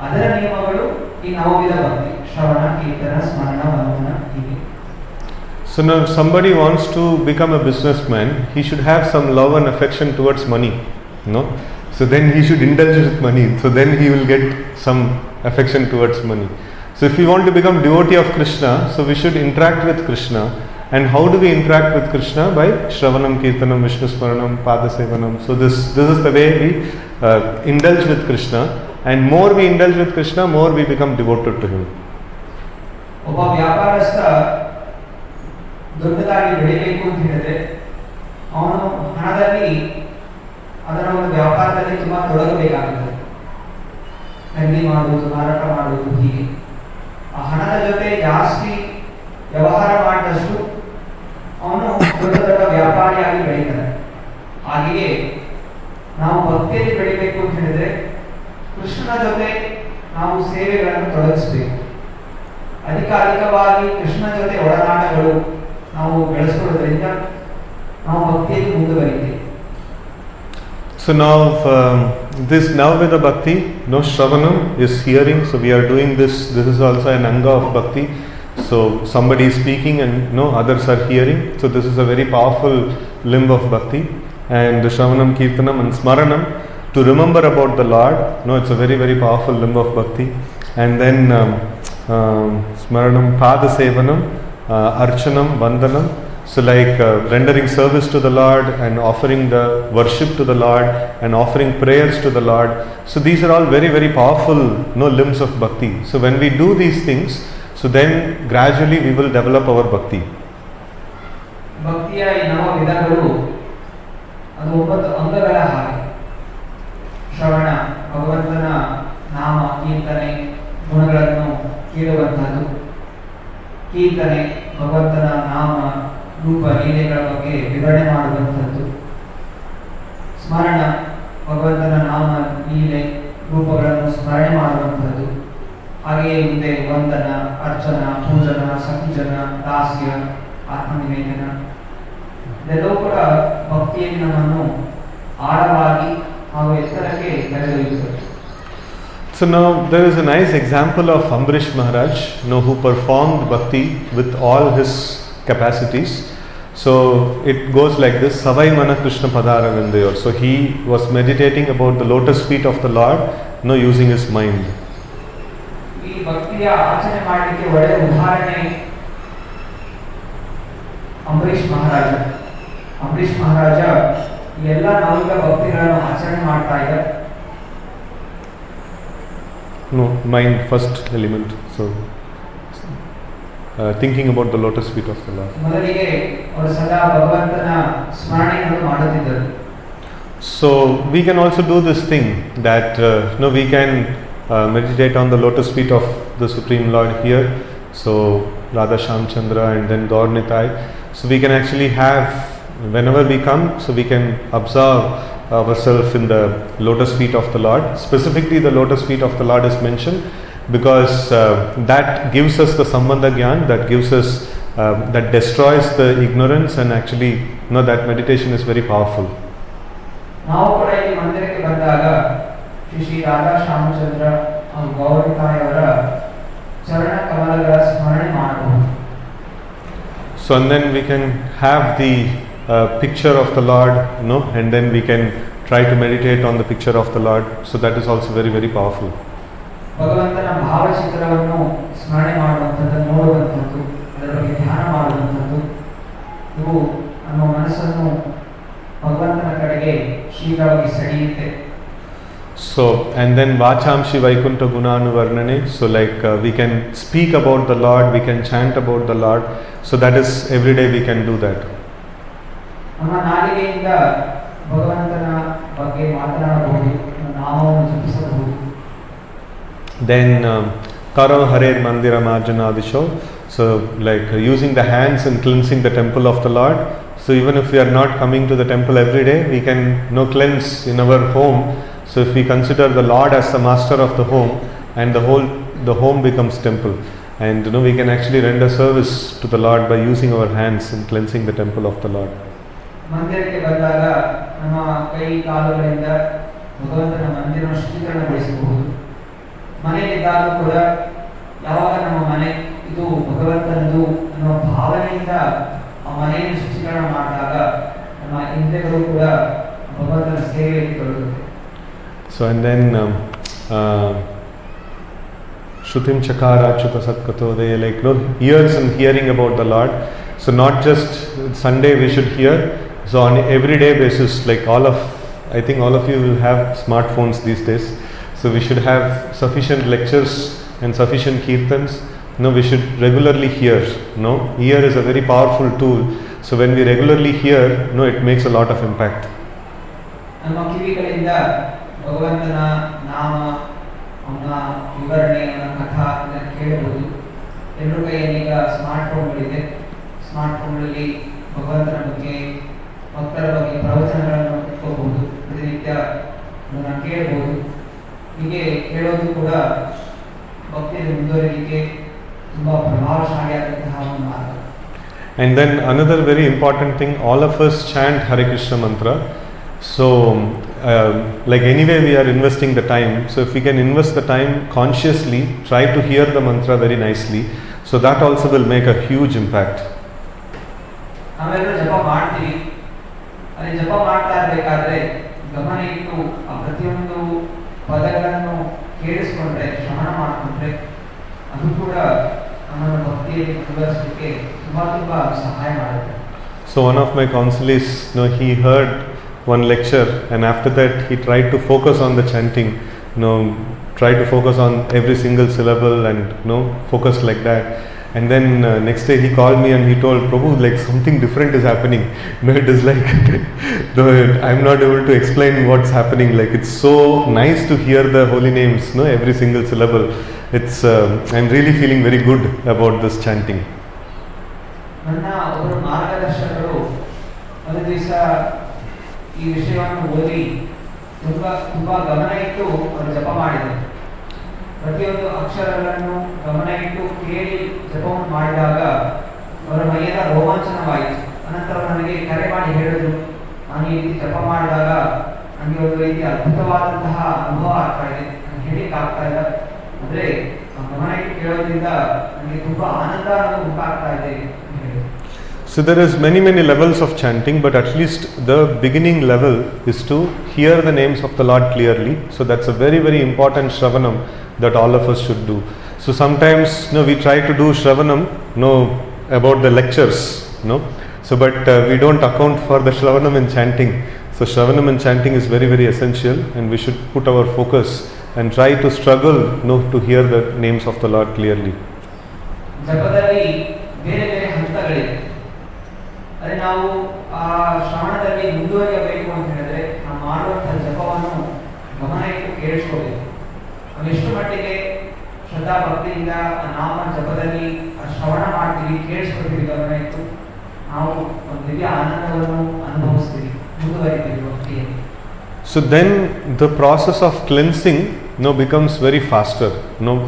ಅದರ ನಿಯಮಗಳು ಈ ನವವಿಧ ಭಕ್ತಿ ಶ್ರವಣ ಕೀರ್ತನ ಸ್ಮರಣ ಮಂಥನ ಹೀಗೆ.
So now if somebody wants to become a businessman, he should have some love and affection towards money, no? So then he should indulge with money, so then he will get some affection towards money. So if we want to become devotee of Krishna, so we should interact with Krishna. And how do we interact with Krishna? By Shravanam, Kirtanam, Vishnu Smaranam, Padasevanam. So this is the way we indulge with Krishna, and more we indulge with Krishna, more we become devoted to him.
ಒಬ್ಬ ವ್ಯಾಪಾರಸ್ಥ ದೊಡ್ಡದಾಗಿ ಬೆಳೆಯಬೇಕು ಅಂತ ಹೇಳಿದ್ರೆ ಅವನು ಹಣದಲ್ಲಿ ಅದರ ಒಂದು ವ್ಯಾಪಾರದಲ್ಲಿ ತುಂಬಾ ತೊಡಗಬೇಕಾಗುತ್ತದೆ. ಖರೀದಿ ಮಾಡುವುದು, ಮಾರಾಟ ಮಾಡುವುದು ಹೀಗೆ. ಆ ಹಣದ ಜೊತೆ ಜಾಸ್ತಿ ವ್ಯವಹಾರ ಮಾಡಿದಷ್ಟು ಅವನು ದೊಡ್ಡ ದೊಡ್ಡ ವ್ಯಾಪಾರಿಯಾಗಿ ಬೆಳೀತಾನೆ. ಹಾಗೆಯೇ ನಾವು ಭಕ್ತಿಯಲ್ಲಿ ಬೆಳಿಬೇಕು ಅಂತ ಹೇಳಿದ್ರೆ ಕೃಷ್ಣನ ಜೊತೆ ನಾವು ಸೇವೆಗಳನ್ನು ತೊಡಗಿಸಬೇಕು. ಅಧಿಕವಾಗಿ ಕೃಷ್ಣನ ಜೊತೆ ಒಡನಾಟಗಳು ನಾವು ಬೆಳೆಸ್ಕೊಳ್ಳೋದ್ರಿಂದ ನಾವು ಭಕ್ತಿಯಲ್ಲಿ ಮುಂದುವರಿತೇವೆ.
So now this now with the bhakti, no, Shravanam is hearing. So we are doing this. This is also an anga of bhakti. So somebody is speaking and no others are hearing. So this is a very powerful limb of bhakti. And the Shravanam, Kirtanam and Smaranam, to remember about the Lord. No, it's a very, very powerful limb of bhakti. And then Smaranam, Padasevanam, Archanam, Vandanam. So like rendering service to the Lord and offering the worship to the Lord and offering prayers to the Lord. So these are all very, very powerful limbs of bhakti. So when we do these things, so then gradually we will develop our bhakti.
ಭಕ್ತಿಯ ಈ ನವ ವಿಧಗಳು ಅದು 9 ಅಂಗಗಳ ಹಾಗೆ. ಶ್ರವಣ, ಭಗವಂತನ ನಾಮ ಕೀರ್ತನೆ ಗುಣಗಳನ್ನು ಕೇಳುವಂತಹದ್ದು. ಕೀರ್ತನೆ, ಭಗವಂತನ ನಾಮ ರೂಪ ಲೀಲೆಗಳ ಬಗ್ಗೆ ವಿವರಣೆ ಮಾಡುವಂತಹದ್ದು. ಸ್ಮರಣ, ಭಗವಂತನ ನಾಮ ಲೀಲೆ ರೂಪಗಳನ್ನು ಸ್ಮರಣೆ ಮಾಡುವಂತಹದ್ದು. ಹಾಗೆಯೇ ಮುಂದೆ ವಂದನ, ಅರ್ಚನ, ಪೂಜನ, ಸಖಿಜನ, ದಾಸ್ಯ, ಆತ್ಮನಿವೇದನ ಇದೆಲ್ಲವೂ ಕೂಡ ಭಕ್ತಿಯಲ್ಲಿ ನಮ್ಮನ್ನು ಆಳವಾಗಿ ಹಾಗೂ ಎತ್ತರಕ್ಕೆ ಕರೆದೊಯ್ಯುತ್ತದೆ.
So now there is a nice example of Ambrish Maharaj, who performed bhakti with all his capacities. So it goes like this: Savai Mana Krishna Padaravindayor. So he was meditating about the lotus feet of the Lord, using his mind.
ಈ ಭಕ್ತಿಯ ಆಚರಣೆ ಮಾಡಲಿಕ್ಕೆ ಒಳ್ಳೆಯ ಉದಾಹರಣೆ ಅಂಬರೀಷ್ ಮಹಾರಾಜ. ಅಂಬರೀಷ್ ಮಹಾರಾಜ ಎಲ್ಲ ನವವಿಧ ಭಕ್ತಿಗಳನ್ನು ಆಚರಣೆ ಮಾಡ್ತಾ ಇದ್ದ.
No, mind first element. So thinking about the lotus feet of the Lord.
ಮೊದಲಿಗೆ ಅವರು ಸದಾ ಭಗವಂತನ ಸ್ಮರಣೆಯನ್ನು ಮಾಡುತ್ತಿದ್ದರು.
So we can also do this thing that we can meditate on the lotus feet of the Supreme Lord here. So Radha Shamchandra and then Gaur Nitai. So we can actually have, whenever we come, so we can observe ourselves in the lotus feet of the Lord. Specifically the lotus feet of the Lord is mentioned because that gives us the sambandha gyan, that gives us that destroys the ignorance, and actually that meditation is very powerful.
ನಾವು ಕೂಡ ಈ ಮಂದಿರಕ್ಕೆ ಬಂದಾಗ ಶ್ರೀ ರಾಧಾ ಶ್ಯಾಮಚಂದ್ರ ಗೌರಿತಾಯವರ ಚರಣ ಕಮಲಗಳ ಸ್ಮರಣೆ ಮಾಡಬಹುದು.
So and then we can have the a picture of the Lord, and then we can try to meditate on the picture of the Lord. So that is also very, very powerful.
ಭಗವಂತನ ಭಾವಚಿತ್ರವನ್ನು ಸ್ಮರಣೆ ಮಾಡುವಂಥದ್ದು, ನೋಡುವಂಥದ್ದು, ಅದರ ಬಗ್ಗೆ ಧ್ಯಾನ ಮಾಡುವಂಥದ್ದು, ಇವು ನಮ್ಮ ಮನಸ್ಸನ್ನು ಭಗವಂತನ ಕಡೆಗೆ ಶೀಘ್ರವಾಗಿ ಸೆಳೆಯುತ್ತೆ.
So, and then vācāṁ vaikunta gunānu varnane. So like we can speak about the Lord, we can chant about the Lord. So that is every day we can do that.
ನಮ್ಮ ನಾಲಿಗೆಯಿಂದ ಭಗವಂತನ ಬಗ್ಗೆ ಮಾತನಾಡಬಹುದು, ನಾಮವನ್ನು ಜಪಿಸಬಹುದು.
Then karo harer mandiram arjunadisho. So like using the hands and cleansing the temple of the Lord. So even if we are not coming to the temple every day, we can cleanse in our home. So if we consider the Lord as the master of the home, and the home becomes temple, and we can actually render service to the Lord by using our hands and cleansing the temple of the Lord.
ಮಂದಿರಕ್ಕೆ ಬಂದಾಗ ನಮ್ಮ ಕೈ ಕಾಲುಗಳಿಂದ ಭಗವಂತನ ಮಂದಿರವನ್ನು ಶುದ್ಧೀಕರಣಗೊಳಿಸಬಹುದು. ಮನೆಯಲ್ಲಿದ್ದಾಗ ಕೂಡ ಯಾವಾಗ ನಮ್ಮ ಮನೆ ಇದು ಭಗವಂತನದು ಅನ್ನೋ ಭಾವನೆಯಿಂದ ಆ ಮನೆಯನ್ನು ಶುದ್ಧೀಕರಣ ಮಾಡಿದಾಗ ನಮ್ಮ ಇಂದ್ರಿಯಗಳು ಕೂಡ ಭಗವಂತನ ಸೇವೆಯಲ್ಲಿ ತೊಡಗುತ್ತದೆ.
So and then Shrutim Chakara Chuta Satkato, they like ears and hearing about the Lord. So not just Sunday we should hear. So on everyday basis, like I think all of you will have smartphones these days. So we should have sufficient lectures and sufficient kirtans. We should regularly hear. Ear is a very powerful tool. So when we regularly hear, it makes a lot of impact.
ನಮ್ಮ ಕಿವಿಗಳಿಂದ ಭಗವಂತನ ನಾಮ, ಅವನ ವಿವರಣೆ, ಅವನ ಕಥಾ ಇದನ್ನು ಕೇಳಬಹುದು. ಎಲ್ಲರ ಕೈಯಲ್ಲೀಗ ಸ್ಮಾರ್ಟ್ಫೋನ್ಗಳಿದೆ. ಸ್ಮಾರ್ಟ್ಫೋನ್ಗಳಲ್ಲಿ ಭಗವಂತನ ಬಗ್ಗೆ, ಭಕ್ತರ ಬಗ್ಗೆ ಪ್ರವಚನಗಳನ್ನು ಇಟ್ಕೋಬಹುದು. ಪ್ರತಿನಿತ್ಯ ಅದನ್ನು ಕೇಳಬಹುದು. ಹೀಗೆ ಕೇಳೋದು ಕೂಡ ಭಕ್ತಿಯಲ್ಲಿ ಮುಂದುವರಿಲಿಕ್ಕೆ ತುಂಬಾ ಪ್ರಭಾವಶಾಲಿಯಾದಂತಹ ಒಂದು ಮಾರ್ಗ.
And then another very important thing, all of us chant Hare Krishna mantra. So like anyway we are investing the time, so if we can invest the time consciously, try to hear the mantra very nicely, so that also will make a huge impact.
ನಾವೆಲ್ಲರೂ ಜಪ ಮಾಡ್ತೀವಿ. ಅದೇ ಜಪ ಮಾಡ್ತಾ ಇರಬೇಕಾದ್ರೆ ಗಮನ ಇಟ್ಟು ಆ ಪ್ರತಿಯೊಂದು ಪದಗಳನ್ನು ಕೇಳಿಸ್ಕೊಂಡ್ರೆ, ಶ್ರವಣ ಮಾಡಿಕೊಂಡ್ರೆ ಅದು ಕೂಡ ನಮ್ಮನ್ನು ಭಕ್ತಿಯಲ್ಲಿ ಮುಂದುವರಿಸಲಿಕ್ಕೆ ತುಂಬಾ ಸಹಾಯ ಮಾಡುತ್ತೆ.
So one of my counselees, he heard one lecture, and after that he tried to focus on the chanting, try to focus on every single syllable and focus like that. And then next day he called me and he told, Prabhu, like something different is happening. It is like I'm not able to explain what's happening. Like it's so nice to hear the holy names, every single syllable. It's I'm really feeling very good about this chanting.
ನನ್ನ ಒಬ್ಬರು ಮಾರ್ಗದರ್ಶಕರು ಒಂದು ದಿವಸ ಈ ವಿಷಯವನ್ನು ಓದಿ ತುಂಬಾ ಗಮನ ಇಟ್ಟು ಅವರು ಜಪ ಮಾಡಿದರು. ಪ್ರತಿಯೊಂದು ಅಕ್ಷರಗಳನ್ನು ಗಮನ ಇಟ್ಟು ಕೇಳಿ ಜಪವನ್ನು ಮಾಡಿದಾಗ ಅವರ ಮೈಯೆಲ್ಲ ರೋಮಾಂಚನವಾಯಿತು. ಅನಂತರ ನನಗೆ ಕರೆ ಮಾಡಿ ಹೇಳಿದ್ರು, ನಾನು ಈ ರೀತಿ ಜಪ ಮಾಡಿದಾಗ ನನಗೆ ಒಂದು ರೀತಿ ಅದ್ಭುತವಾದಂತಹ ಅನುಭವ ಆಗ್ತಾ ಇದೆ, ನನಗೆ ಹೇಳಿಕ್ಕೆ ಆಗ್ತಾ ಇಲ್ಲ. ಅಂದ್ರೆ ಗಮನ ಇಟ್ಟು ಕೇಳೋದ್ರಿಂದ ನನಗೆ ತುಂಬಾ ಆನಂದ ಉಂಟಾಗ್ತಾ ಇದೆ.
So there is many levels of chanting, but at least the beginning level is to hear the names of the Lord clearly. So that's a very important shravanam that all of us should do. So sometimes we try to do shravanam about the lectures, so but we don't account for the shravanam and chanting. So shravanam and chanting is very essential, and we should put our focus and try to struggle to hear the names of the Lord clearly.
ಜಪದಲ್ಲಿ ಬೇರೆ ಹಂತಗಳಿವೆ. ಅದೇ ನಾವು ಆ ಶ್ರವಣದಲ್ಲಿ ಮುಂದುವರಿಯಬೇಕು ಅಂತ ಹೇಳಿದ್ರೆ ನಾವು ಮಾಡುವಂತಹ ಜಪವನ್ನು ಗಮನ ಇಟ್ಟು ಕೇಳಿಸ್ಕೋಬೇಕು. ಎಷ್ಟು ಮಟ್ಟಿಗೆ ಶ್ರದ್ಧಾ ಭಕ್ತಿಯಿಂದ ನಾಮ ಜಪದಲ್ಲಿ ಶ್ರವಣ ಮಾಡ್ತೀವಿ, ಕೇಳಿಸ್ಕೊಳ್ತೀವಿ ಗಮನ ಇಟ್ಟು, ನಾವು ಒಂದು ದಿವ್ಯ ಆನಂದವನ್ನು ಅನುಭವಿಸ್ತೀವಿ, ಮುಂದುವರಿತೀವಿ ಭಕ್ತಿಯಲ್ಲಿ.
So then the process of cleansing becomes very faster.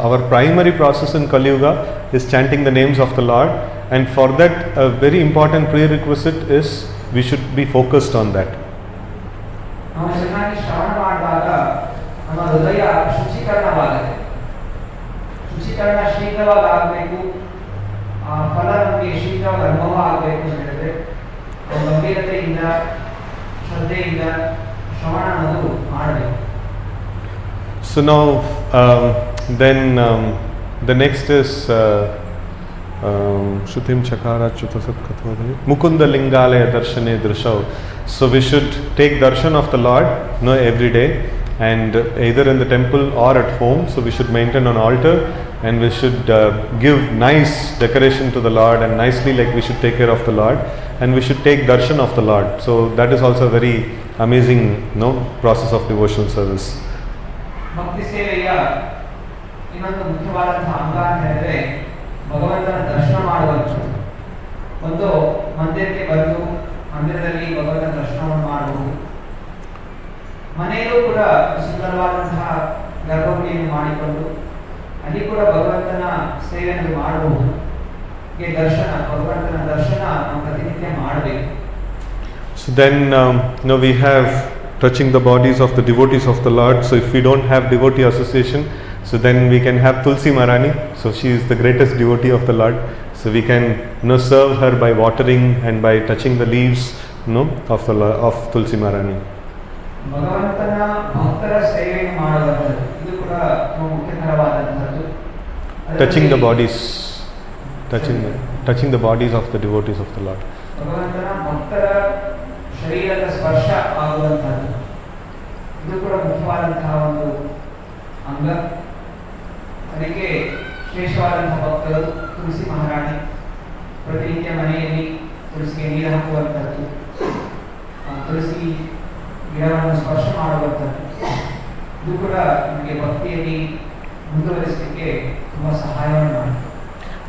Our primary process in Kali Yuga is chanting the names of the Lord, and for that a very important prerequisite is we should be focused on that.
ನಾವು ಚೆನ್ನಾಗಿ ಶ್ರವಣ ಮಾಡಿದಾಗ ನಮ್ಮ ಹೃದಯ ಶುಚೀಕರಣವಾಗುತ್ತೆ. ಶುಚೀಕರಣ ಶೀಘ್ರವಾಗಿ ಆಗಬೇಕು, ಆ ಫಲ ನಮಗೆ ಶೀಘ್ರವಾಗಿ ಅನುಭವ ಆಗಬೇಕು ಅಂತ ಹೇಳಿದ್ರೆ ಗಂಭೀರತೆಯಿಂದ ಶ್ರದ್ಧೆಯಿಂದ ಶ್ರವಣ ಅನ್ನೋದು ಮಾಡಬೇಕು.
So now then the next is Shrutim Chakara Chutasat Katvadhi Mukunda Lingalaya Darshane Drishau. So we should take darshan of the Lord every day, and either in the temple or at home. So we should maintain an altar, and we should give nice decoration to the Lord, and nicely like we should take care of the Lord, and we should take darshan of the Lord. So that is also a very amazing process of devotional service.
ಭಕ್ತಿ ಸೇವೆಯ ಇನ್ನೊಂದು ಮುಖ್ಯವಾದಂತಹ ಅಂಗ ಅಂತ ಹೇಳಿದ್ರೆ ಭಗವಂತನ ದರ್ಶನ ಮಾಡುವಂಥದ್ದು. ಒಂದು ಮಂದಿರಕ್ಕೆ ಬಂದು ಮಂದಿರದಲ್ಲಿ ಭಗವಂತನ ದರ್ಶನವನ್ನು ಮಾಡುವುದು, ಮನೆಯಲ್ಲೂ ಕೂಡ ಸುಂದರವಾದಂತಹ ಗರ್ಭಗುಡಿಯನ್ನು ಮಾಡಿಕೊಂಡು ಅಲ್ಲಿ ಕೂಡ ಭಗವಂತನ ಸೇವೆಯನ್ನು ಮಾಡಬಹುದು. ಹೀಗೆ ದರ್ಶನ, ಭಗವಂತನ ದರ್ಶನ ನಾವು ಪ್ರತಿನಿತ್ಯ ಮಾಡಬೇಕು.
So then we have touching the bodies of the devotees of the Lord. So if we don't have devotee association, so then we can have Tulsi Maharani. So she is the greatest devotee of the Lord. So we can serve her by watering and by touching the leaves of Tulsi Maharani.
ಭಗವಂತನ ಭಕ್ತರ ಸೇವೆಯನ್ನು ಮಾಡುವಂಥದ್ದು ಇದು ಕೂಡ ತುಂಬಾ ಮುಖ್ಯಕರವಾದಂಥದ್ದು.
Touching the bodies of the devotees of the Lord.
ಭಗವಂತನ ಭಕ್ತರ ಶರೀರದ ಸ್ಪರ್ಶ ಆಗುವಂಥದ್ದು ಇದು ಕೂಡ ಮುಖ್ಯವಾದಂತಹ ಒಂದು ಅಂಗ. ಅದಕ್ಕೆ ಶ್ರೇಷ್ಠವಾದಂತಹ ಭಕ್ತರು ತುಳಸಿ ಮಹಾರಾಣಿ ಪ್ರತಿನಿತ್ಯ ಮನೆಯಲ್ಲಿ ತುಳಸಿಗೆ ನೀರು ಹಾಕುವಂಥದ್ದು, ತುಳಸಿ ಗಿಡವನ್ನು ಸ್ಪರ್ಶ ಮಾಡುವಂಥದ್ದು ಇದು ಕೂಡ ನಮಗೆ ಭಕ್ತಿಯಲ್ಲಿ ಮುಂದುವರಿಸಲಿಕ್ಕೆ ತುಂಬಾ ಸಹಾಯವನ್ನು ಮಾಡುತ್ತೆ.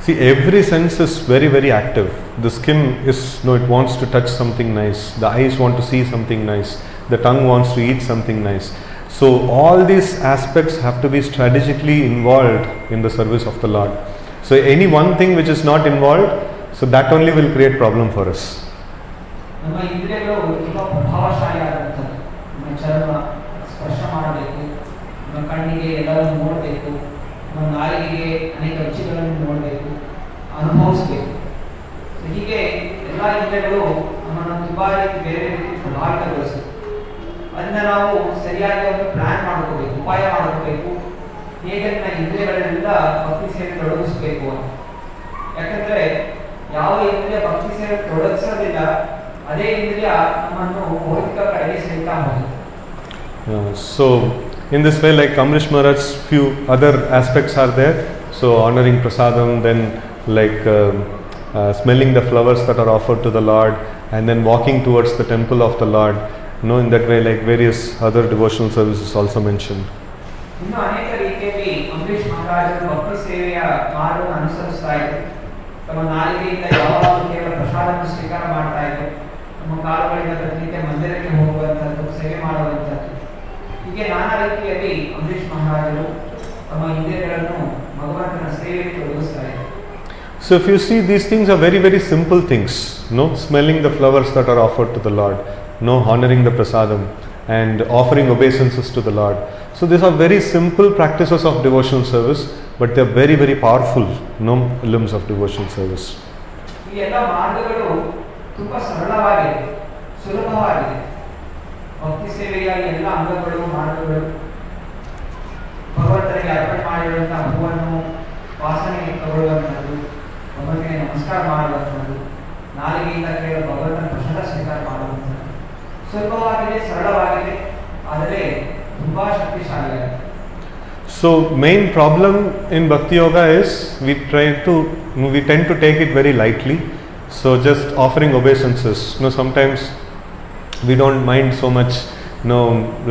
See, every sense is very, very active. The skin is, it wants to touch something nice. The eyes want to see something nice. The tongue wants to eat something nice. So all these aspects have to be strategically involved in the service of the Lord. So any one thing which is not involved, so that only will create problem for us.
ನಮ್ಮ ಇಂದ್ರಿಯಗಳು ತುಂಬಾ ಪ್ರಭಾವಶಾಲಿಯಾದಂಥದ್ದು. ನಮ್ಮ ಚರ್ಮ ಸ್ಪರ್ಶ ಮಾಡಬೇಕು, ನಮ್ಮ ಕಣ್ಣಿಗೆ ಎಲ್ಲವನ್ನು ನೋಡಬೇಕು, ನಮ್ಮ ನಾಲಿಗೆಗೆ ಅನೇಕ ರುಚಿಗಳನ್ನು ನೋಡಬೇಕು, ಅನುಭವಿಸಬೇಕು. ಹೀಗೆ ಎಲ್ಲ ಇಂದ್ರಿಯಗಳು ನಮ್ಮನ್ನು ತುಂಬಾ ರೀತಿ ಬೇರೆ ರೀತಿ ಪ್ರಭಾವಿತಗೊಳಿಸುತ್ತೆ. ಅದನ್ನ ನಾವು ಸರಿಯಾಗಿ ಒಂದು ಪ್ಲಾನ್ ಮಾಡ್ಕೋಬೇಕು, ಉಪಾಯ ಮಾಡ್ಕೋಬೇಕು, ಹೇಗೆ ನನ್ನ ಇಂದ್ರಿಯಗಳನ್ನೆಲ್ಲ ಭಕ್ತಿ ಸೇವೆ ತೊಡಗಿಸ್ಬೇಕು ಅಂತ. ಯಾಕಂದ್ರೆ ಯಾವ ಇಂದ್ರಿಯ ಭಕ್ತಿ ಸೇವೆ ತೊಡಗಿಸೋದಿಲ್ಲ ಅದೇ ಇಂದ್ರಿಯ ನಮ್ಮನ್ನು ಭೌತಿಕ ಕಡೆಗೆ ಸೆಳೀತಾ ಹೋಗುತ್ತೆ.
So in this way, like Amrish Maharaj's few other aspects are there. So honoring prasadam, then like smelling the flowers that are offered to the Lord, and then walking towards the temple of the Lord. In that way, like various other devotional services also mentioned.
ಇನ್ನು ಅನೇಕ ರೀತಿಯಲ್ಲಿ ಅಂಬರೀಷ್ ಮಹಾರಾಜರು ಭಕ್ತಿ ಸೇವೆಯ ಮಾರ್ಗವನ್ನು ಅನುಸರಿಸ್ತಾ ಇದ್ರು. ತಮ್ಮ ನಾಲಿಗೆಯಿಂದ ಯಾವಾಗ ಕೇವಲ ಪ್ರಸಾದವನ್ನು ಸ್ವೀಕಾರ ಮಾಡ್ತಾ ಇದ್ರು, ನಮ್ಮ ಕಾಲುಗಳಿಂದ ಪ್ರತಿನಿತ್ಯ ಮಂದಿರಕ್ಕೆ ಹೋಗುವಂಥದ್ದು, ಸೇವೆ ಮಾಡುವಂಥದ್ದು, ಹೀಗೆ ನಾನಾ ರೀತಿಯಲ್ಲಿ ಅಂಬರೀಷ್ ಮಹಾರಾಜರು ತಮ್ಮ ಇಂದ್ರಿಯಗಳನ್ನು ಭಗವಂತನ ಸೇವೆಗೆ ತೊಡಗಿಸ್ತಾ ಇದ್ರು.
So if you see, these things are very, very simple things. Smelling the flowers that are offered to the Lord, honoring the prasadam, and offering obeisances to the Lord. So these are very simple practices of devotional service, but they are very, very powerful limbs of devotional service.
ಈ ಎಲ್ಲ ಮಾರ್ಗಗಳು ತುಂಬಾ ಸರಳವಾಗಿದೆ, ಸುಲಭವಾಗಿದೆ. ಭಕ್ತಿ ಸೇವೆಯ ಎಲ್ಲ ಅಂಗಗಳು, ಮಾರ್ಗಗಳು ಭಗವಂತನಿಗೆ ಅರ್ಪಣೆ ಮಾಡಿರುವಂತಹ ಹೂವನ್ನು ವಾಸನೆಗೆ ತಗೊಳ್ಳುವಂಥದ್ದು, ಭಗವಂತನಿಗೆ ನಮಸ್ಕಾರ ಮಾಡುವಂಥದ್ದು, ನಾಲಿಗೆಯಿಂದ ಕೇವಲ ಭಗವಂತನ ಪ್ರಸಾದ ಸ್ವೀಕಾರ ಮಾಡುವಂಥದ್ದು ಸುಲಭವಾಗಿದೆ, ಸರಳವಾಗಿದೆ, ಆದರೆ ತುಂಬಾ ಶಕ್ತಿಶಾಲಿಯಾಗಿದೆ.
So main problem in Bhakti Yoga is we tend to take it very lightly. So just offering obeisances. Sometimes we don't mind so much.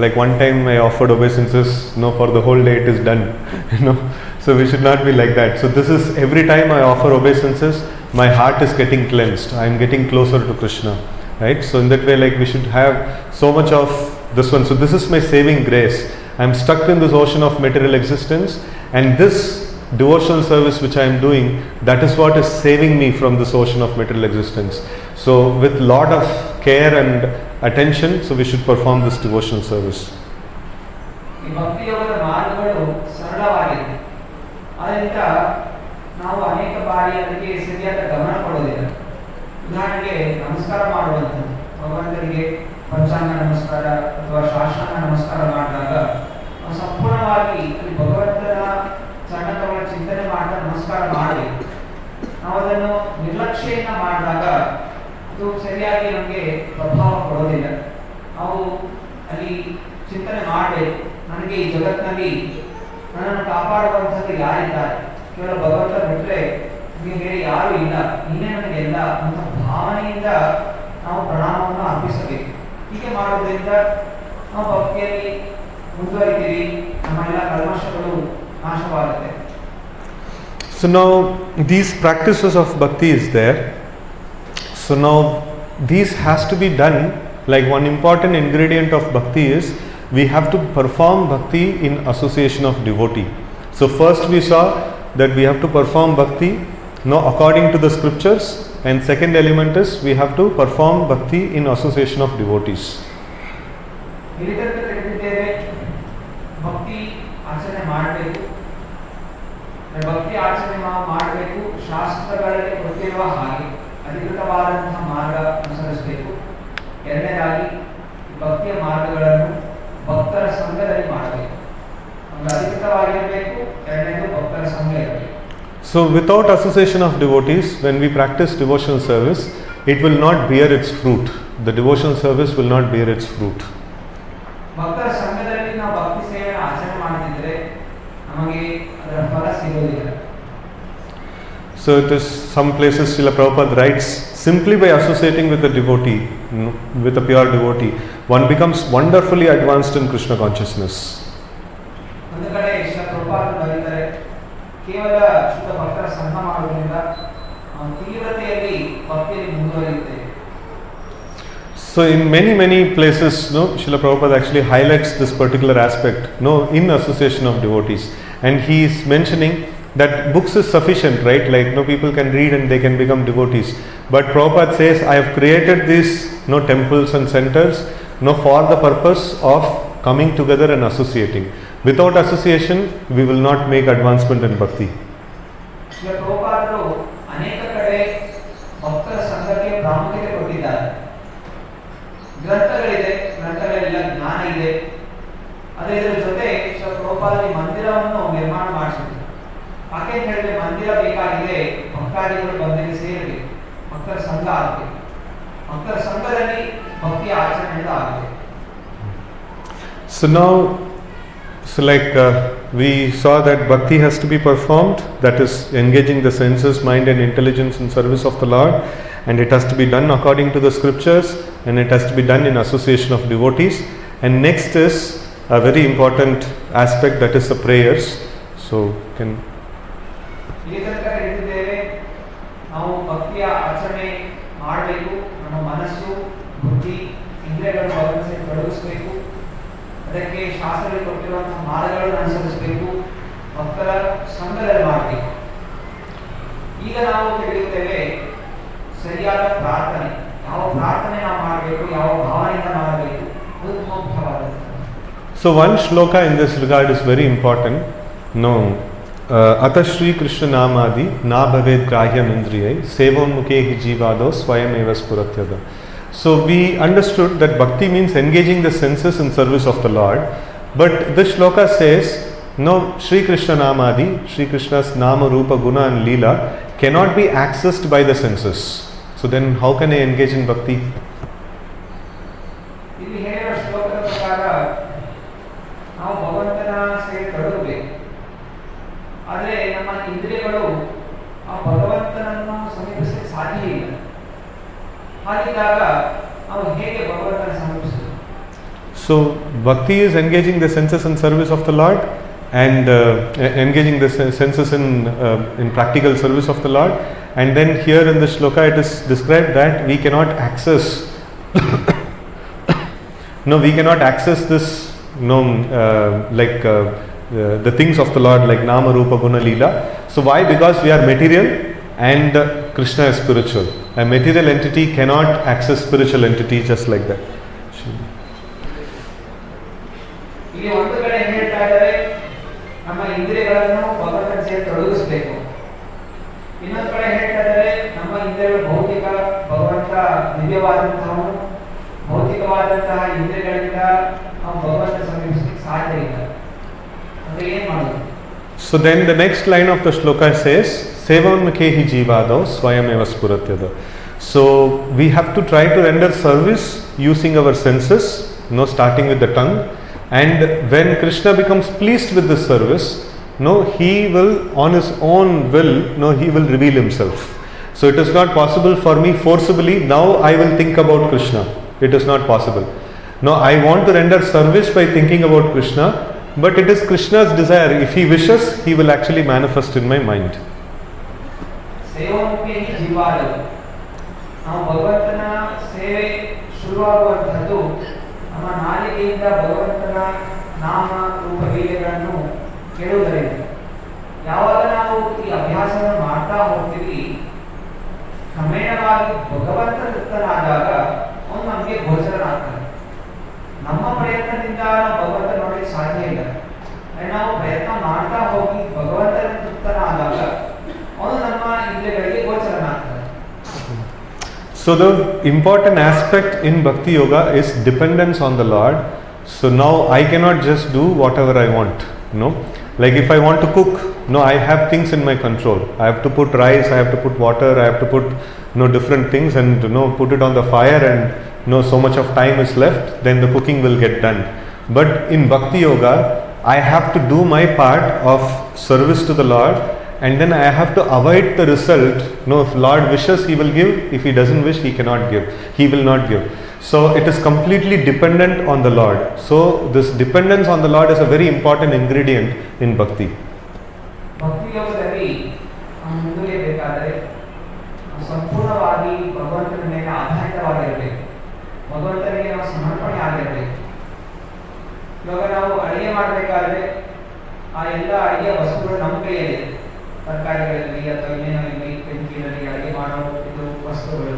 Like one time I offered obeisances. For the whole day it is done. So we should not be like that. So this is every time I offer obeisances, my heart is getting cleansed. I am getting closer to Krishna. Right? So in that way, like we should have so much of this one. So this is my saving grace. I am stuck in this ocean of material existence, and this devotional service which I am doing, that is what is saving me from this ocean of material existence. So with lot of care and attention, so we should perform this devotional service.
ಈ ಭಕ್ತಿ ಯೋಗದ ಮಾರ್ಗಗಳು ಸರಳವಾಗಿದೆ, ಆದ್ದರಿಂದ ನಾವು ಅನೇಕ ಬಾರಿ ಅದಕ್ಕೆ ಸರಿಯಾದ ಗಮನ ಕೊಡೋದಿಲ್ಲ. ಉದಾಹರಣೆಗೆ ನಮಸ್ಕಾರ ಮಾಡುವಂಥದ್ದು, ಭಗವಂತನಿಗೆ ಪಂಚಾಂಗ ನಮಸ್ಕಾರ ಅಥವಾ ಶಾಸ್ತ್ರಾಂಗ ನಮಸ್ಕಾರ ಮಾಡಿದಾಗ ಸಂಪೂರ್ಣವಾಗಿ ಭಗವಂತನ ಚರಣಗಳ ಚಿಂತನೆ ಮಾಡ್ತಾ ನಮಸ್ಕಾರ ಮಾಡಿ ನಾವು ಅದನ್ನು ನಿರ್ಲಕ್ಷ್ಯೆಯಿಂದ ಮಾಡಿದಾಗ ಅದು ಸರಿಯಾಗಿ ನಮಗೆ ಪ್ರಭಾವ ಕೊಡೋದಿಲ್ಲ. ನಾವು ಅಲ್ಲಿ ಚಿಂತನೆ ಮಾಡಬೇಕು, ನನಗೆ ಈ ಜಗತ್ತಿನಲ್ಲಿ ನನ್ನನ್ನು ಕಾಪಾಡುವಂಥದ್ದು ಯಾರಿದ್ದಾರೆ, ಕೇವಲ ಭಗವಂತ ಬಿಟ್ಟರೆ ನಿಮಗೆ ಬೇರೆ ಯಾರೂ ಇಲ್ಲ, ನೀನೇ ನನಗೆಲ್ಲ ಅಂತ ಭಾವನೆಯಿಂದ ನಾವು ಪ್ರಣಾಮವನ್ನು ಅರ್ಪಿಸಬೇಕು. ಹೀಗೆ ಮಾಡೋದ್ರಿಂದ ನಾವು ಭಕ್ತಿಯಲ್ಲಿ ಮುಂದುವರಿತೀವಿ, ನಮ್ಮೆಲ್ಲ ಕಲ್ಮಶಗಳು ನಾಶವಾಗುತ್ತೆ.
So now these practices of bhakti is there. So now these has to be done, like one important ingredient of bhakti is we have to perform bhakti in association of devotee. So first we saw that we have to perform bhakti now according to the scriptures, and second element is we have to perform bhakti in association of devotees.
ಭಕ್ತಿ ಆಚರಣೆ ಮಾಡಬೇಕು, ಭಕ್ತಿ ಆಚರಣೆ ಮಾಡಬೇಕು, ಶಾಸ್ತ್ರಗಳಲ್ಲಿ ಕೊಟ್ಟಿರುವ ಹಾಗೆ ಅಧಿಕೃತವಾದಂತಹ ಮಾರ್ಗ ಅನುಸರಿಸಬೇಕು. ಎರಡನೇದಾಗಿ ಭಕ್ತಿಯ ಮಾರ್ಗಗಳನ್ನು ಭಕ್ತರ ಸಂಘದಲ್ಲಿ ಮಾಡಬೇಕು, ಒಂದು ಅಧಿಕೃತವಾಗಿರಬೇಕು, ಎರಡನೇದು ಭಕ್ತರ ಸಂಘ ಇರಬೇಕು.
So without association of devotees, when we practice devotional service, it will not bear its fruit. The devotional service will not bear its fruit.
ಭಕ್ತರ ಸಂಘದಲ್ಲಿ ನಾವು ಭಕ್ತಿ ಸೇವೆಯನ್ನು ಆಚರಣೆ ಮಾಡುತ್ತಿದ್ದರೆ ನಮಗೆ ಅದರ ಫಲ ಸಿಗೋದಿಲ್ಲ.
So it is some places Srila Prabhupada writes, simply by associating with a devotee, with a pure devotee, one becomes wonderfully advanced in Krishna consciousness.
ಒಂದು ಕಡೆ ಶ್ರೀಲ ಪ್ರಭುಪಾದರು ಬರೀತಾರೆ, ಕೇವಲ ಶುದ್ಧ ಭಕ್ತರ ಸಂಘ ಮಾಡುವುದರಿಂದ ತೀವ್ರತೆಯಲ್ಲಿ ಭಕ್ತಿಯಲ್ಲಿ ಮುಂದುವರಿಯುತ್ತೇವೆ.
So in many places, Srila Prabhupada actually highlights this particular aspect, in association of devotees, and he is mentioning that books is sufficient, right? Like people can read and they can become devotees. But Prabhupada says, I have created these temples and centers for the purpose of coming together and associating. Without association, we will not make advancement in bhakti.
ಪ್ರಭುಪಾದರು ಅನೇಕ ಕಡೆ ಭಕ್ತರ ಸಂಘಕ್ಕೆ ಪ್ರಾಮುಖ್ಯತೆ ಕೊಟ್ಟಿದ್ದಾರೆ. ಗ್ರಂಥಗಳಿದೆ, ಗ್ರಂಥಗಳೆಲ್ಲ ಜ್ಞಾನ ಇದೆ. ಅದೇ ಇದರ ಜೊತೆ ಪ್ರಭುಪಾದರಿ ಮಂದಿರವನ್ನು ನಿರ್ಮಾಣ ಮಾಡಿಸಿದ್ರು. ಯಾಕೆ ಹೇಳಿದ್ರೆ ಮಂದಿರ ಬೇಕಾಗಿದೆ, ಭಕ್ತಾದಿಗಳು ಬಂದಿಗೆ ಸೇರಬೇಕು, ಭಕ್ತರ ಸಂಘ ಆಗಬೇಕು, ಭಕ್ತರ ಸಂಘದಲ್ಲಿ ಭಕ್ತಿ ಆಚರಣೆಯಿಂದ ಆಗಬೇಕು.
So now, we saw that bhakti has to be performed, that is engaging the senses, mind and intelligence in service of the Lord, and it has to be done according to the scriptures, and it has to be done in association of devotees. And next is a very important aspect, that is the prayers. So can
ನಾವು ಭಕ್ತಿಯ ಆಚರಣೆ ಮಾಡಬೇಕು, ನಮ್ಮ ಮನಸ್ಸು ಬುದ್ಧಿ ಇಂದ್ರಿಯಗಳನ್ನು ಭಗವಂತನಿಗೆ ತೊಡಗಿಸಬೇಕು, ಅದಕ್ಕೆ ಶಾಸ್ತ್ರದಲ್ಲಿ ಕೊಟ್ಟಿರುವಂತಹ ಮಾರ್ಗಗಳನ್ನು ಅನುಸರಿಸಬೇಕು, ಭಕ್ತರ ಸಂಘದಲ್ಲಿ ಮಾಡಬೇಕು. ಈಗ ನಾವು ತಿಳಿಯುತ್ತೇವೆ ಸರಿಯಾದ ಪ್ರಾರ್ಥನೆ, ಯಾವ ಪ್ರಾರ್ಥನೆ ನಾವು ಮಾಡಬೇಕು, ಯಾವ ಭಾವನೆಯಿಂದ ಮಾಡಬೇಕು, ಅದು ಮುಖ್ಯವಾದದ್ದು.
So one shloka in this regard is very important. Atha Shri Krishna Namadi na bhaved grahyam indriyai sevam mukhe hi jivado swayam eva spuratyada. So we understood that bhakti means engaging the senses in service of the Lord, but this shloka says Shri Krishna Namadi, Shri Krishna's nama, rupa, guna and leela cannot be accessed by the senses. So then how can I engage in bhakti?
ಇಲ್ಲಿ ಹೇಳುವ ಶ್ಲೋಕದ ಪ್ರಕಾರ ನಾವು ಭಗವಂತನ ಸೇವೆ ತೊಡಗಬೇಕು, ಆದರೆ ನಮ್ಮ ಇಂದ್ರಿಯಗಳು ಆ ಭಗವಂತನನ್ನು ಸಮೀಪಿಸಲಿಕ್ಕೆ ಸಾಧ್ಯ ಇಲ್ಲ. ಹಾಗಿದ್ದಾಗ ನಾವು ಹೇಗೆ ಭಗವಂತನ ಸಮೀಪಿಸಬೇಕು?
So bhakti is engaging the senses in service of the Lord, and engaging the senses in practical service of the Lord. And then here in the shloka it is described that we cannot access we cannot access this the things of the Lord, like nama, rupa, guna, leela. So why? Because we are material and Krishna is spiritual. A material entity cannot access spiritual entity just like that.
ಇಲ್ಲಿ ಒಂದು ಕಡೆ ಹೇಳ್ತಾ ಇದ್ದಾರೆ ನಮ್ಮ ಇಂದ್ರಿಯಗಳನ್ನು ಭಗವಂತನ ಸೇವೆ ತೊಡಗಿಸಬೇಕು, ಇನ್ನೊಂದು ಕಡೆ ಹೇಳ್ತಾ ಇದ್ದಾರೆ ನಮ್ಮ ಇಂದ್ರಿಯಗಳು ಭೌತಿಕ ದಿವ್ಯವಾದಂತಹವನು ಭೌತಿಕವಾದಂತಹ ಇಂದ್ರಿಯಗಳಿಂದ ನಾವು ಭಗವಂತ ಸಮೀಪಿಸಲಿಕ್ಕೆ ಸಾಧ್ಯ ಇಲ್ಲ. ಅಂದ್ರೆ ಏನು ಮಾಡೋದು?
So then the next line of the shloka says, Sevanmukhehi jivado swayameva spuratyada. So we have to try to render service using our senses, starting with the tongue. And when Krishna becomes pleased with this service, he will on his own will, he will reveal himself. So it is not possible for me forcibly, now I will think about Krishna. It is not possible. No, I want to render service by thinking about Krishna, but it is Krishna's desire. If he wishes, he will actually manifest in my mind.
ಸೇವಾಮುಖೇಹಿ ಜೀವಾಲು. ನಾವು ಭಗವಂತನ ಸೇವೆ ಶುರುವಾಗುವಂಥದ್ದು ನಮ್ಮ ನಾಲಿಗೆಯಿಂದ ಭಗವಂತನ ನಾಮ ರೂಪ ಲೀಲೆಗಳನ್ನು ಕೇಳುವುದರಿಂದ. ಯಾವಾಗ ನಾವು ಈ ಅಭ್ಯಾಸವನ್ನು ಮಾಡ್ತಾ ಹೋಗ್ತೀವಿ, ಕ್ರಮೇಣವಾಗಿ ಭಗವಂತ ತೃಪ್ತನಾದಾಗ ಅವನು ನಮಗೆ ಗೋಚರನಾಗ್ತಾನೆ. ನಮ್ಮ ಪ್ರಯತ್ನದಿಂದ ನಾವು ಭಗವಂತ ನೋಡಲಿಕ್ಕೆ ಸಾಧ್ಯ ಇಲ್ಲ. ನಾವು ಪ್ರಯತ್ನ ಮಾಡ್ತಾ ಹೋಗಿ ಭಗವಂತನ ತೃಪ್ತನಾದಾಗ ಅವನು ನಮ್ಮ ಇಂದ್ರಿಯಗಳಿಗೆ ಗೋಚರನಾಗ್ತಾನೆ.
So the important aspect in Bhakti Yoga is dependence on the Lord. So now I cannot just do whatever I want. Like if I want to cook, I have things in my control. I have to put rice, I have to put water, I have to put different things and put it on the fire, and so much of time is left, then the cooking will get done. But in Bhakti Yoga, I have to do my part of service to the Lord, and then I have to avoid the result. If Lord wishes, he will give. If he doesn't wish, he cannot give. He will not give. So it is completely dependent on the Lord. So this dependence on the Lord is a very important ingredient in Bhakti.
ಭಕ್ತಿ ಯೋಗದಲ್ಲಿ ಮುಂದುವರಿಯಬೇಕಾದರೆ ಸಂಪೂರ್ಣವಾಗಿ ಭಗವಂತನ ಮೇಲೆ ಆಧಾರಿತವಾಗಿರಬೇಕು. ಭಗವಂತನಿಗೆ ನಾವು ಸಮರ್ಪಣೆ ಆಗಿರಬೇಕು. ಇವಾಗ ನಾವು ಅಡಿಗೆ ಮಾಡಬೇಕಾದ್ರೆ ಆ ಎಲ್ಲ ಅಡಿಗೆ ವಸ್ತುಗಳು ನಮ್ಮ ಕೈಯಲ್ಲಿ, ತರಕಾರಿಗಳಲ್ಲಿ ಅಥವಾ ಇನ್ನೇನೋ ಇಲ್ಲಿ ಬೆಂಕಿಯಲ್ಲಿ ಅಡಿಗೆ ಮಾಡೋ ಇದು ವಸ್ತುಗಳು,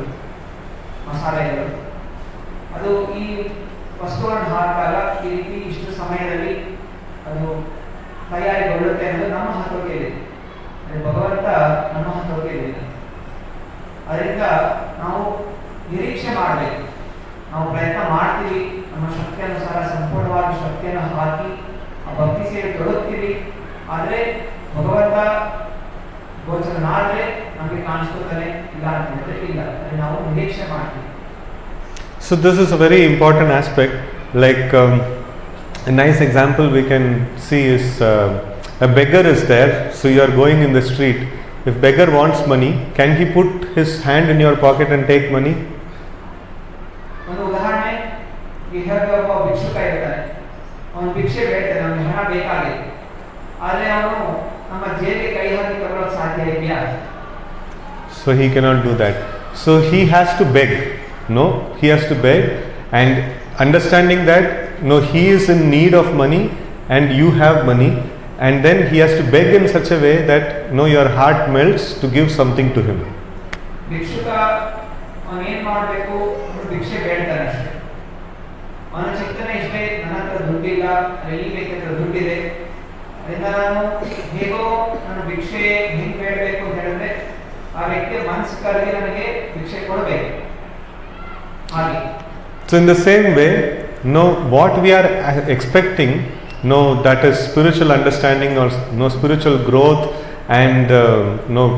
ಮಸಾಲೆಗಳು, ಅದು ಈ ವಸ್ತುಗಳನ್ನು ಹಾಕಿದಾಗ ಈ ರೀತಿ ಇಷ್ಟು ಸಮಯದಲ್ಲಿ ಅದು ತಯಾರಿಗೊಳ್ಳುತ್ತೆ ಅನ್ನೋದು ನಮ್ಮ ಹತೋಟಿಯಲ್ಲಿದೆ. ಭಗವಂತ ನಮ್ಮ ಹತೋಟಿಯಲ್ಲಿದೆ. ಅದರಿಂದ ನಾವು ನಿರೀಕ್ಷೆ ಮಾಡಬೇಕು. ನಾವು ಪ್ರಯತ್ನ ಮಾಡ್ತೀವಿ, ನಮ್ಮ ಶಕ್ತಿ ಅನುಸಾರ ಸಂಪೂರ್ಣವಾಗಿ ಶಕ್ತಿಯನ್ನು ಹಾಕಿ ಆ ಭಕ್ತಿ ಸೇವೆ ತೊಡಗ್ತೀವಿ. ಆದರೆ ಭಗವಂತ ಗೋಚರನಾದ್ರೆ ನಮಗೆ ಕಾಣಿಸ್ಕೊತಾನೆ, ಇಲ್ಲ ಅಂತಂದ್ರೆ ಇಲ್ಲ. ಅಂದರೆ ನಾವು ನಿರೀಕ್ಷೆ ಮಾಡ್ತೀವಿ.
So this is a very important aspect. Like a nice example we can see is a beggar is there. So you are going in the street. If beggar wants money, can he put his hand in your pocket and take money?
ಒಂದು ಉದಾಹರಣೆ, ಈಗ ಒಬ್ಬ ಭಿಕ್ಷುಕ ಇರ್ತಾನೆ, ಅವನು ಭಿಕ್ಷೆ ಬೇಡ್ತಾನೆ, ಅವನಿಗೆ ಹಣ ಬೇಕಾಗಿದೆ. ಆದರೆ ಅವನು ನಮ್ಮ ಜೇಬಿಗೆ ಕೈ ಹಾಕಿ ತಗೊಳ್ಳೋಕೆ ಸಾಧ್ಯ ಇದೆಯಾ?
So he cannot do that. So he has to beg. He has to beg, and understanding that he is in need of money and you have money, and then he has to beg in such a way that your heart melts to give something to him.
ಭಿಕ್ಷುಕ ಅವನು ಏನು ಮಾಡಬೇಕು? ಭಿಕ್ಷೆ ಬೇಡ್ತಾನೆ ಅಷ್ಟೇ. ಅವನ ಚಿಂತನೆ ಇಷ್ಟೇ, ನನ್ನ ಹತ್ರ ದುಡ್ಡಿಲ್ಲ, ಎಲ್ಲಿ ಬೇಕಂದ್ರೆ ದುಡ್ಡಿದೆ, ಅದರಿಂದ ನಾನು ಹೇಗೋ ನಾನು ಭಿಕ್ಷೆ ಹೆಂಗೆ ಬೇಡಬೇಕು ಅಂತ ಹೇಳಿದ್ರೆ ಆ ವ್ಯಕ್ತಿಯ ಮನಸ್ಸು ಕರಗಿ ನನಗೆ ಭಿಕ್ಷೆ ಕೊಡಬೇಕು.
So in the same way, what we are expecting, that is spiritual understanding or spiritual growth and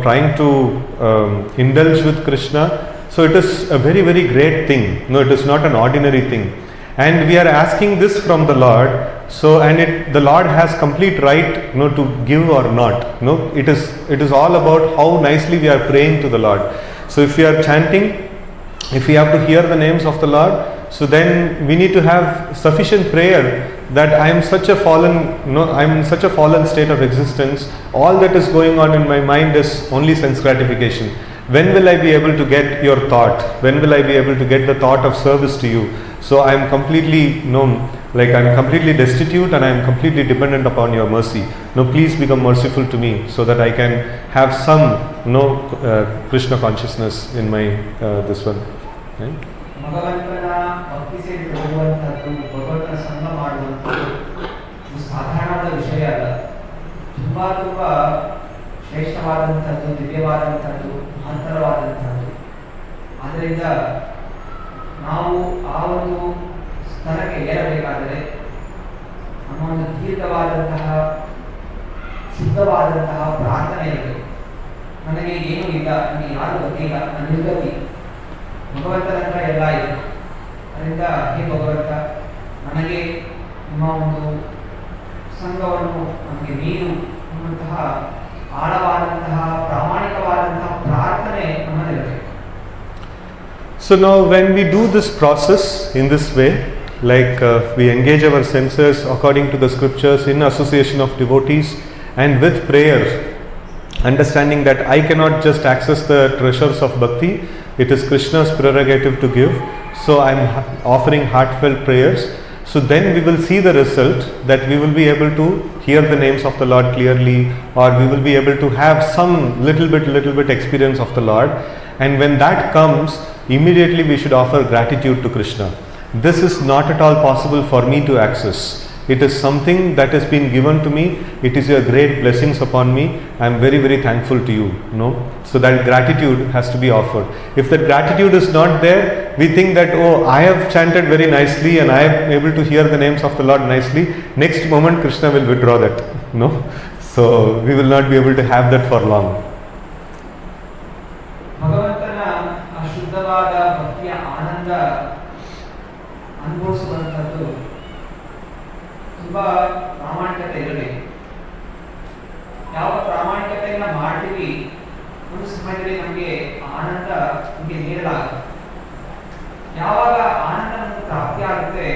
trying to indulge with Krishna. So it is a very, very great thing. It is not an ordinary thing. And we are asking this from the Lord. So the Lord has complete right to give or not. It is all about how nicely we are praying to the Lord. So if we are chanting, if we have to hear the names of the Lord, so then we need to have sufficient prayer that I am in such a fallen state of existence. All that is going on in my mind is only sense gratification. When will I be able to get your thought? When will I be able to get the thought of service to you? So I am completely I am completely destitute and I am completely dependent upon your mercy. Please become merciful to me so that I can have some Krishna consciousness in my this one. Right?
ಭಗವಂತನ ಭಕ್ತಿ ಸೇವೆ ಮಾಡುವಂಥದ್ದು, ಭಗವಂತನ ಸಂಗ ಮಾಡುವಂಥದ್ದು ಸಾಧಾರಣವಾದ ವಿಷಯ ಅಲ್ಲ. ತುಂಬ ಶ್ರೇಷ್ಠವಾದಂಥದ್ದು, ದಿವ್ಯವಾದಂಥದ್ದು, ಮಹತ್ತರವಾದಂಥದ್ದು. ಆದ್ದರಿಂದ ನಾವು ಆ ಒಂದು ಸ್ತರಕ್ಕೆ ಏರಬೇಕಾದರೆ ನಮ್ಮ ಒಂದು ದೀರ್ಘವಾದಂತಹ ಶುದ್ಧವಾದಂತಹ ಪ್ರಾರ್ಥನೆ ಇರಬೇಕು. ನನಗೆ ಏನೂ ಇಲ್ಲ, ನನಗೆ ಯಾರು ಗೊತ್ತಿಲ್ಲ, ನನ್ನ ನಿರ್ಗತಿ, ಭಗವಂತನ ಹತ್ರ ಎಲ್ಲ ಇದೆ. ಅದರಿಂದ ಹೇ ಭಗವಂತ, ನನಗೆ ನಿಮ್ಮ ಒಂದು ಸಂಘವನ್ನು ನಮಗೆ ನೀಡು ಅನ್ನುವಂತಹ ಆಳವಾದಂತಹ ಪ್ರಾಮಾಣಿಕವಾದಂತಹ ಪ್ರಾರ್ಥನೆ ನಮ್ಮಲ್ಲಿರಬೇಕು.
So now when we do this process in this way, like we engage our senses according to the scriptures in association of devotees and with prayer, understanding that I cannot just access the treasures of bhakti, it is Krishna's prerogative to give, so I am offering heartfelt prayers. So then we will see the result, that we will be able to hear the names of the Lord clearly, or we will be able to have some little bit experience of the Lord. And when that comes, immediately we should offer gratitude to Krishna. This is not at all possible for me to access. It is something that has been given to me. It is your great blessings upon me. I am very, very thankful to you. No? So that gratitude has to be offered. If that gratitude is not there, we think that, oh, I have chanted very nicely and I am able to hear the names of the Lord nicely. Next moment Krishna will withdraw that. No? So we will not be able to have that for long.
ಭಗವಂತನ ಶುದ್ಧವಾದ ಭಕ್ತಿಯ ಆನಂದ ಅನುಭವಿಸುವಂಥದ್ದು ತುಂಬಾ ಪ್ರಾಮಾಣಿಕತೆ ಇರಬೇಕು. ಯಾವ ಪ್ರಾಮಾಣಿಕತೆಯನ್ನ ಮಾಡ್ತೀವಿ, ಒಂದು ಸಮಯದಲ್ಲಿ ನಮಗೆ ಆನಂದ ನಮಗೆ ನೀಡಲಾಗುತ್ತೆ. ಯಾವಾಗ ಆನಂದ ನಮಗೆ ಪ್ರಾಪ್ತಿ ಆಗುತ್ತೆ,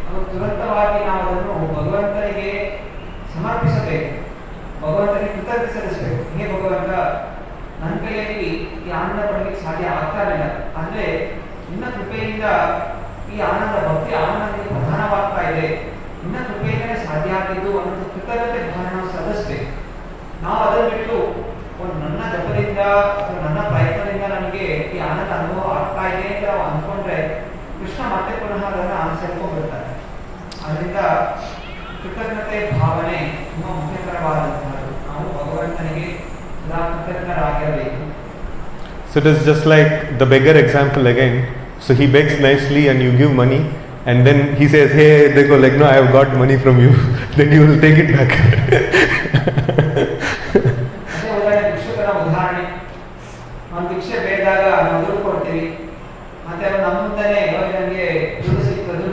ಅದು ತುರಂತವಾಗಿ ನಾವು ಅದನ್ನು ಭಗವಂತನಿಗೆ ಸಮರ್ಪಿಸಬೇಕು, ಭಗವಂತನಿಗೆ ಕೃತಜ್ಞತೆ ಸಲ್ಲಿಸಬೇಕು. ಹೇ ಭಗವಂತ, ನನ್ನ ಕೈಯಲ್ಲಿ ಈ ಆನಂದ ಪಡಲಿಕ್ಕೆ ಸಾಧ್ಯ ಆಗ್ತಾ ಇಲ್ಲ, ಅಂದ್ರೆ ನಿನ್ನ ಕೃಪೆಯಿಂದ ಈ ಆನಂದ, ಭಕ್ತಿ ಆನಂದ ಪ್ರಧಾನವಾಗ್ತಾ ಇದೆ, ನಿನ್ನ ಕೃಪೆಯಿಂದಲೇ ಸಾಧ್ಯ ಆಗಿದ್ದು ಅನ್ನೋದು ಕೃತಜ್ಞತೆ ಭಾವನೆ ನಾವು ಸಲ್ಲಿಸಬೇಕು. ನಾವು ಅದನ್ನು ಬಿಟ್ಟು ನನ್ನ ಜಪದಿಂದ ನನ್ನ ಪ್ರಯತ್ನದಿಂದ ನನಗೆ ಈ ಆನಂದ ಅನುಭವ ಆಗ್ತಾ ಇದೆ ಅಂತ ನಾವು ಅಂದ್ಕೊಂಡ್ರೆ ಕೃಷ್ಣ ಮತ್ತೆ ಪುನಃ ಅದನ್ನ ಸೇರ್ಕೊಂಡ್ಬಿಡ್ತಾರೆ. ಅದರಿಂದ ಕೃತಜ್ಞತೆ ಭಾವನೆ ತುಂಬಾ ಮುಖ್ಯಕರವಾದಂತಹದ್ದು. ನಾವು ಭಗವಂತನಿಗೆ ಸದಾ ಕೃತಜ್ಞರಾಗಿರಬೇಕು.
So it is just like the beggar example again. So he begs nicely and you give money, and then he says, hey, they go like, no, I have got money from you. Then you will take it back.
ಉದಾಹರಣೆ, ಒಂದು ಭಿಕ್ಷೆ ಬೇಡಾಗ ನಾವು ದುಡ್ಡು ಕೊಡ್ತೀವಿ, ಮತ್ತೆ ನಮ್ಮ ಮುಂದೆನೆ ನಮಗೆ ದುಡ್ಡು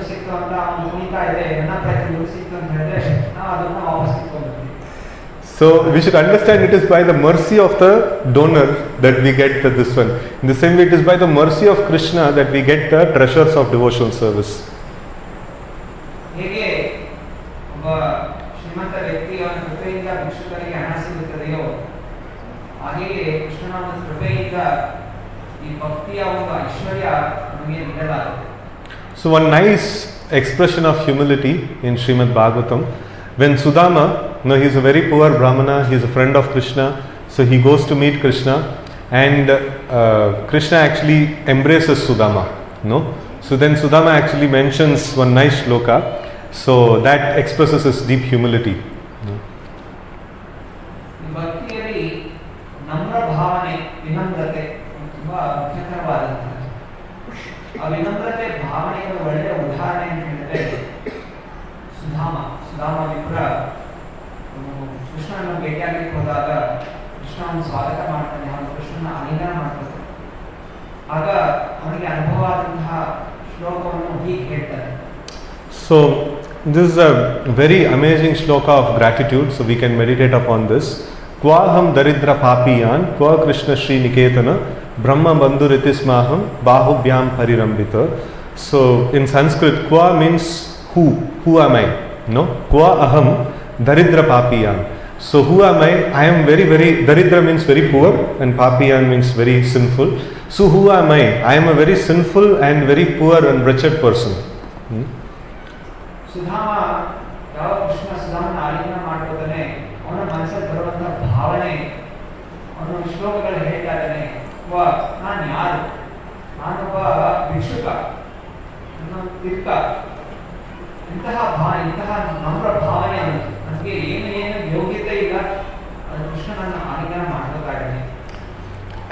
ಸಿಕ್ತು ಅಂತ ಅವ್ನು ಕುಣಿತಾ ಇದೆ, ನನ್ನ ಪ್ರಯತ್ನ ದುಡ್ಡು ಸಿಕ್ತು ಅಂತ ಹೇಳಿದ್ರೆ ನಾವು ಅದನ್ನ ವಾಪಸ್ ಇಟ್ಕೊಂಡ್ಬಿಡ್ತೀವಿ.
So we should understand it is by the mercy of the donor that we get this one. In the same way, it is by the mercy of Krishna that we get the treasures of devotional service.
ಹೇಗೆ ಒಬ್ಬ ಶ್ರೀಮಂತ ವ್ಯಕ್ತಿ ಅವನ ಕೃಪೆಯಿಂದ ಭಿಕ್ಷುಕರಿಗೆ ಹಣ ಸಿಗುತ್ತದೆಯೋ, ಹಾಗೆಯೇ ಕೃಷ್ಣನ ಒಂದು ಕೃಪೆಯಿಂದ ಈ ಭಕ್ತಿಯ ಒಂದು ಐಶ್ವರ್ಯ ನಮಗೆ ನೀಡಲಾಗಿದೆ.
So one nice expression of humility in Srimad Bhagavatam, when Sudama, no, he is a very poor Brahmana, he is a friend of Krishna, so he goes to meet Krishna, and Krishna actually embraces Sudama. No? So then Sudama actually mentions one nice shloka, so that expresses his deep humility. No?
ಭಕ್ತಿಯಲ್ಲಿ ನಮ್ರ ಭಾವನೆ, ವಿನಮ್ರತೆ ತುಂಬಾ ಮುಖ್ಯಕರವಾದಂತಹ. ಆ ವಿನಮ್ರತೆ ಭಾವನೆಯ ಒಳ್ಳೆಯ ಉದಾಹರಣೆ ಅಂತ ಹೇಳಿದ್ರೆ ಸುಧಾಮ ವಿಪ್ರ ಕೃಷ್ಣನ ಭೇಟಿಯಾಗಲಿಕ್ಕೆ ಹೋದಾಗ ಕೃಷ್ಣ ಅವನು ಸ್ವಾಗತ ಮಾಡ್ತಾನೆ, ಅವನು ಕೃಷ್ಣನ ಆಲಿಂಗನ ಮಾಡ್ತಾನೆ. ಆಗ ಅವನಿಗೆ ಅನುಭವವಾದಂತಹ ಶ್ಲೋಕವನ್ನು ಹೀಗೆ ಹೇಳ್ತಾರೆ.
So this is a very amazing shloka of gratitude, so we can meditate upon this. Kvaham daridra papiyan kva Krishna Shri Niketana Brahma Bandhuritismaham Bahubhyam Parirambita. So in Sanskrit, kva means who am I? No? Kva aham daridra papiyan. So who am I? I am very, daridra means very poor and papiyan means very sinful. So who am I? I am a very sinful and very poor and wretched person.
Sudama ಯಾವ ಕೃಷ್ಣ ಸುಧಾಮನ ಆಲಿಂಗನ ಮಾಡ್ಕೋತಾನೆ, ಅವನ ಮನಸ್ಸಲ್ಲಿ ಬರುವಂತಹ ಭಾವನೆ, ಅವನು ಶ್ಲೋಕಗಳು ಹೇಳ್ತಾ ಇದ್ದಾನೆ, ನಾನು ಯಾರು, ನಾನೊಬ್ಬ ಭಿಕ್ಷುಕ, ನಾನು ತಿರ್ಕ, ಇಂತಹ ನಮ್ರ ಭಾವನೆ ಅವನು, ನನಗೆ ಏನು ಯೋಗ್ಯತೆ ಇಲ್ಲ, ಅದು ಕೃಷ್ಣ ನನ್ನ ಆಲಿಂಗನ ಮಾಡ್ಕೋತಾ ಇದ್ದಾನೆ.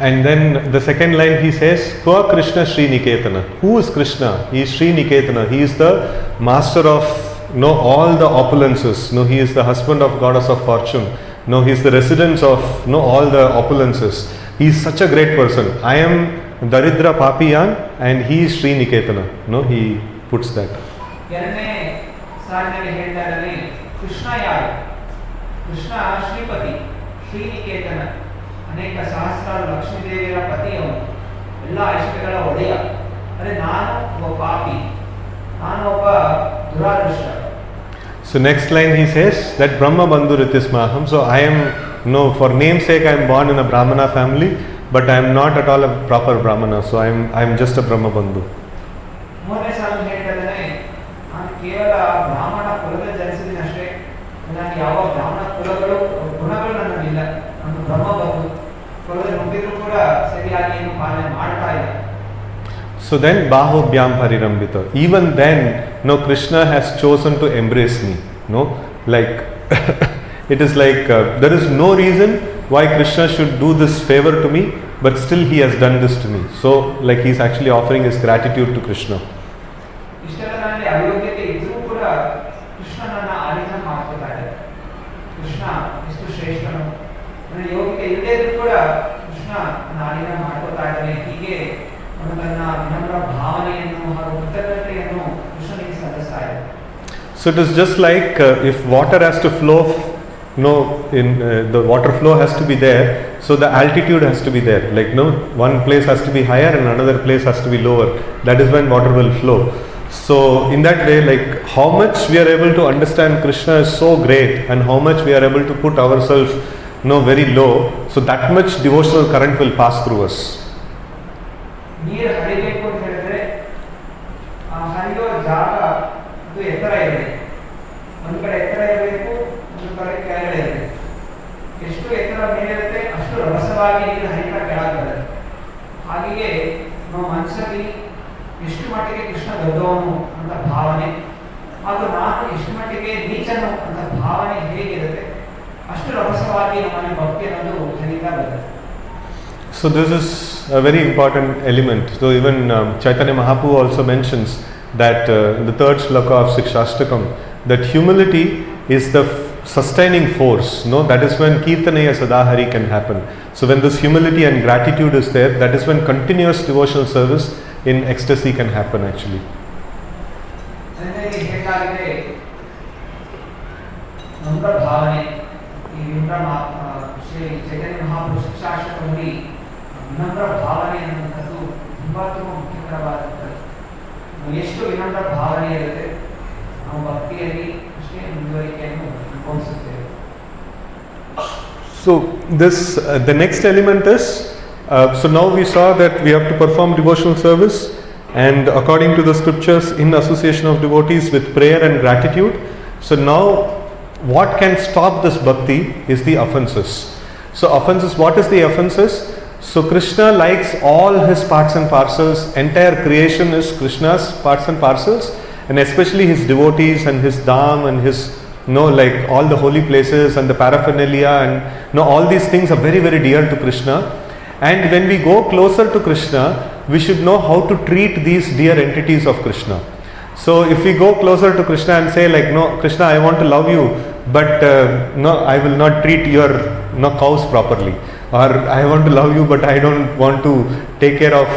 And then the second line he says, Kwa Krishna Sri Niketana. Who is Krishna? He is Sri Niketana. He is the master of all the opulences. He is the husband of goddess of fortune. He is the residence of all the opulences. He is such a great person. I am Daridra Papiyan and he is Sri Niketana. He puts that.
Krishna yaru? Krishna Shripati, Sri Niketana, ಅನೇಕ ಸಹಸ್ರಾರು ಲಕ್ಷ್ಮೀ ದೇವಿಯರ ಪತಿ ಅವನು, ಎಲ್ಲ ಐಶ್ವರ್ಯಗಳ ಒಡೆಯ. ಅರೆ ನಾನು ಒಬ್ಬ ಪಾಪಿ, ನಾನು ಒಬ್ಬ ದುರಾದೃಷ್ಟ.
So next line he says that Brahma Bandhu Ritismaham. So I am, for namesake I am born in a Brahmana family, but I am not at all a proper Brahmana. So I am just a Brahma Bandhu.
ಮೂರನೇ ಸಾಲು ಹೇಳ್ತಾನೆ, ನಾನು ಕೇವಲ ಬ್ರಾಹ್ಮಣ ಕುಲದಲ್ಲಿ ಜನಿಸಿದನಷ್ಟೇ, ನನಗೆ ಯಾವ ಬ್ರಾಹ್ಮಣ ಕುಲಗಳು ಗುಣಗಳು ನನ್ನಲ್ಲಿಲ್ಲ, ನಾನು ಬ್ರಹ್ಮ ಬಂಧು ಕುಲದಲ್ಲಿ ಹುಟ್ಟಿದ್ರು ಕೂಡ ಸರಿಯಾಗಿ ಏನು ಪಾಲನೆ ಮಾಡ್ತಾ ಇಲ್ಲ.
So then Bahobhyam Parirambita. Even then, Krishna has chosen to embrace me. Like it is like there is no reason why Krishna should do this favor to me, but still he has done this to me. So like he is actually offering his gratitude to Krishna.
ಇಷ್ಟೆಲ್ಲರಲ್ಲಿ ಅಯೋಗ್ಯತೆ ಇದ್ರೂ ಕೂಡ ಕೃಷ್ಣ ನನ್ನ ಆಲಿಂಗನ ಮಾಡ್ಕೊತಾನೆ. ಕೃಷ್ಣ ಎಷ್ಟು ಶ್ರೇಷ್ಠನು, ನನ್ನ ಯೋಗ್ಯತೆ ಇಲ್ಲದೆ ಇದ್ರೂ ಕೂಡ ಕೃಷ್ಣ ನನ್ನ ಆಲಿಂಗನ ಮಾಡ್ಕೊತಾ ಇದ್ದಾನೆ. ಹೀಗೆ ತನ್ನ ವಿನಮ್ರ ಭಾವನೆಯನ್ನು ಹಾಗೂ ಕೃತಜ್ಞತೆಯನ್ನು ಕೃಷ್ಣನಿಗೆ ಸಲ್ಲಿಸ್ತಾ ಇದೆ.
So it is just like if water has to flow, the water flow has to be there, so the altitude has to be there. Like one place has to be higher and another place has to be lower. That is when water will flow. So in that way, like how much we are able to understand Krishna is so great, and how much we are able to put ourselves very low, so that much devotional current will pass through us.
ನೀರು ಹರಿಬೇಕು ಅಂತ ಹೇಳಿದ್ರೆ ಹರಿಯೋ ಜಾಗ ಅದು ಎತ್ತರ ಇರಬೇಕು. ಒಂದು ಕಡೆ ಎತ್ತರ ಇರಬೇಕು, ಒಂದು ಕಡೆ ಕೆಳಗಡೆ ಇರಬೇಕು. ಎಷ್ಟು ಎತ್ತರ ಮೇಲಿರುತ್ತೆ ಅಷ್ಟು ರಭಸವಾಗಿ ನೀರು ಹರಿತಾ ಕೆಳಗಡೆ. ಹಾಗೆಯೇ ನಾವು ಮನಸ್ಸಲ್ಲಿ ಎಷ್ಟು ಮಟ್ಟಿಗೆ ಕೃಷ್ಣ ದೊಡ್ಡವನು ಅಂತ ಭಾವನೆ, ಹಾಗೂ ನಾನು ಎಷ್ಟು ಮಟ್ಟಿಗೆ ನೀಚನು ಅಂತ ಭಾವನೆ ಹೇಗಿರುತ್ತೆ ಅಷ್ಟು ರಭಸವಾಗಿ ನಮ್ಮಲ್ಲಿ ಭಕ್ತಿ ಅನ್ನೋದು ಹರಿತಾ ಬರುತ್ತೆ.
So this is a very important element. So even Chaitanya Mahaprabhu also mentions that in the third shloka of ISKCON, that humility is the sustaining force. That is when Kirtanaya Sadahari can happen. So when this humility and gratitude is there, that is when continuous devotional service in ecstasy can happen actually.
ವಿನಮ್ರ ಭಾವನೆ ಅನ್ನುವಂಥದ್ದು ತುಂಬಾ ಮುಖ್ಯಕರವಾದಂಥದ್ದು. ಎಷ್ಟು ವಿನಮ್ರ ಭಾವನೆ ಇರುತ್ತೆ ನಾವು ಭಕ್ತಿಯಲ್ಲಿ ಅಷ್ಟೇ ಮುಂದುವರಿಕೆಯನ್ನು ಅನುಭವಿಸುತ್ತೇವೆ.
So this the next element is so now we saw that we have to perform devotional service, and according to the scriptures, in association of devotees with prayer and gratitude. So now what can stop this bhakti is the offenses. So offenses, what is the offenses? So Krishna likes all his parts and parcels. Entire creation is Krishna's parts and parcels, and especially his devotees and his dham and his like all the holy places and the paraphernalia, and all these things are very, very dear to Krishna. And when we go closer to Krishna, we should know how to treat these dear entities of Krishna. So if we go closer to Krishna and say like, no Krishna, I want to love you, but I will not treat your cows properly, or I want to love you but I don't want to take care of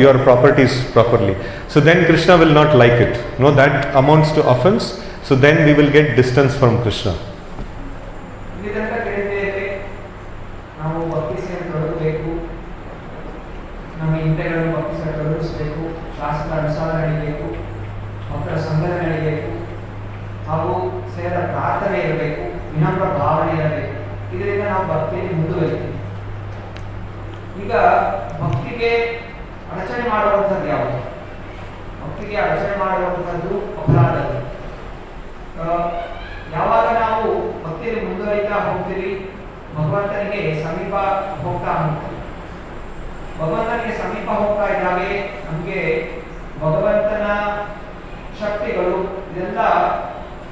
your properties properly. So then Krishna will not like it. That amounts to offense. So then we will get distance from Krishna.
ಹಾಗೂ ಸೇರ ಪ್ರಾರ್ಥನೆ ಇರಬೇಕು, ವಿನಮ್ರ ಭಾವನೆ ಇರಬೇಕು. ಇದರಿಂದ ನಾವು ಭಕ್ತಿಯಲ್ಲಿ ಮುಂದುವರಿತೀವಿ. ಈಗ ಭಕ್ತಿಗೆ ಅಡಚಣೆ ಮಾಡುವಂಥದ್ದು ಯಾವುದು? ಭಕ್ತಿಗೆ ಅಡಚಣೆ ಮಾಡುವಂಥದ್ದು ಅಪರಾಧ. ಯಾವಾಗ ನಾವು ಭಕ್ತಿಯಲ್ಲಿ ಮುಂದುವರಿತಾ ಹೋಗ್ತೀವಿ, ಭಗವಂತನಿಗೆ ಸಮೀಪ ಹೋಗ್ತಾ ಹೋಗ್ತೀವಿ. ಭಗವಂತನಿಗೆ ಸಮೀಪ ಹೋಗ್ತಾ ಇದ್ದಾಗೆ ನಮಗೆ ಭಗವಂತನ ಶಕ್ತಿಗಳು ಇದೆಲ್ಲ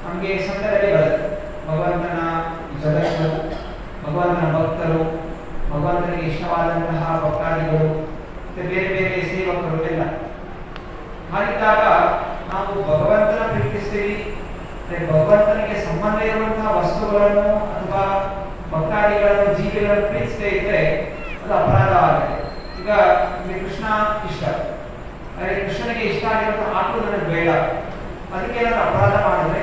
ನಮಗೆ ಸಂದರ್ಭದಲ್ಲಿ ಬರುತ್ತೆ. ಭಗವಂತನ ಜಗತ್ತು, ಭಗವಂತನ ಭಕ್ತರು, ಭಗವಂತನಿಗೆ ಇಷ್ಟವಾದಂತಹ ಭಕ್ತಾದಿಗಳು ಮತ್ತು ಬೇರೆ ಬೇರೆ ಸೇವಕರು ಎಲ್ಲ ಹಾಗಿದ್ದಾಗ ನಾವು ಭಗವಂತನ ಪ್ರೀತಿಸ್ತೀವಿ, ಭಗವಂತನಿಗೆ ಸಂಬಂಧ ಇರುವಂತಹ ವಸ್ತುಗಳನ್ನು ಅಥವಾ ಭಕ್ತಾದಿಗಳನ್ನು ಜೀವಿಗಳನ್ನು ಪ್ರೀತಿಸದೇ ಇದ್ರೆ ಅದು ಅಪರಾಧ ಆಗುತ್ತೆ. ಈಗ ನಿಮಗೆ ಕೃಷ್ಣ ಇಷ್ಟ, ಆದರೆ ಕೃಷ್ಣನಿಗೆ ಇಷ್ಟ ಆಗಿರುವಂತಹ ಆಟೋ ನನಗೆ ಬೇಡ, ಅದಕ್ಕೆ ಏನಾದರೂ ಅಪರಾಧ ಮಾಡಿದ್ರೆ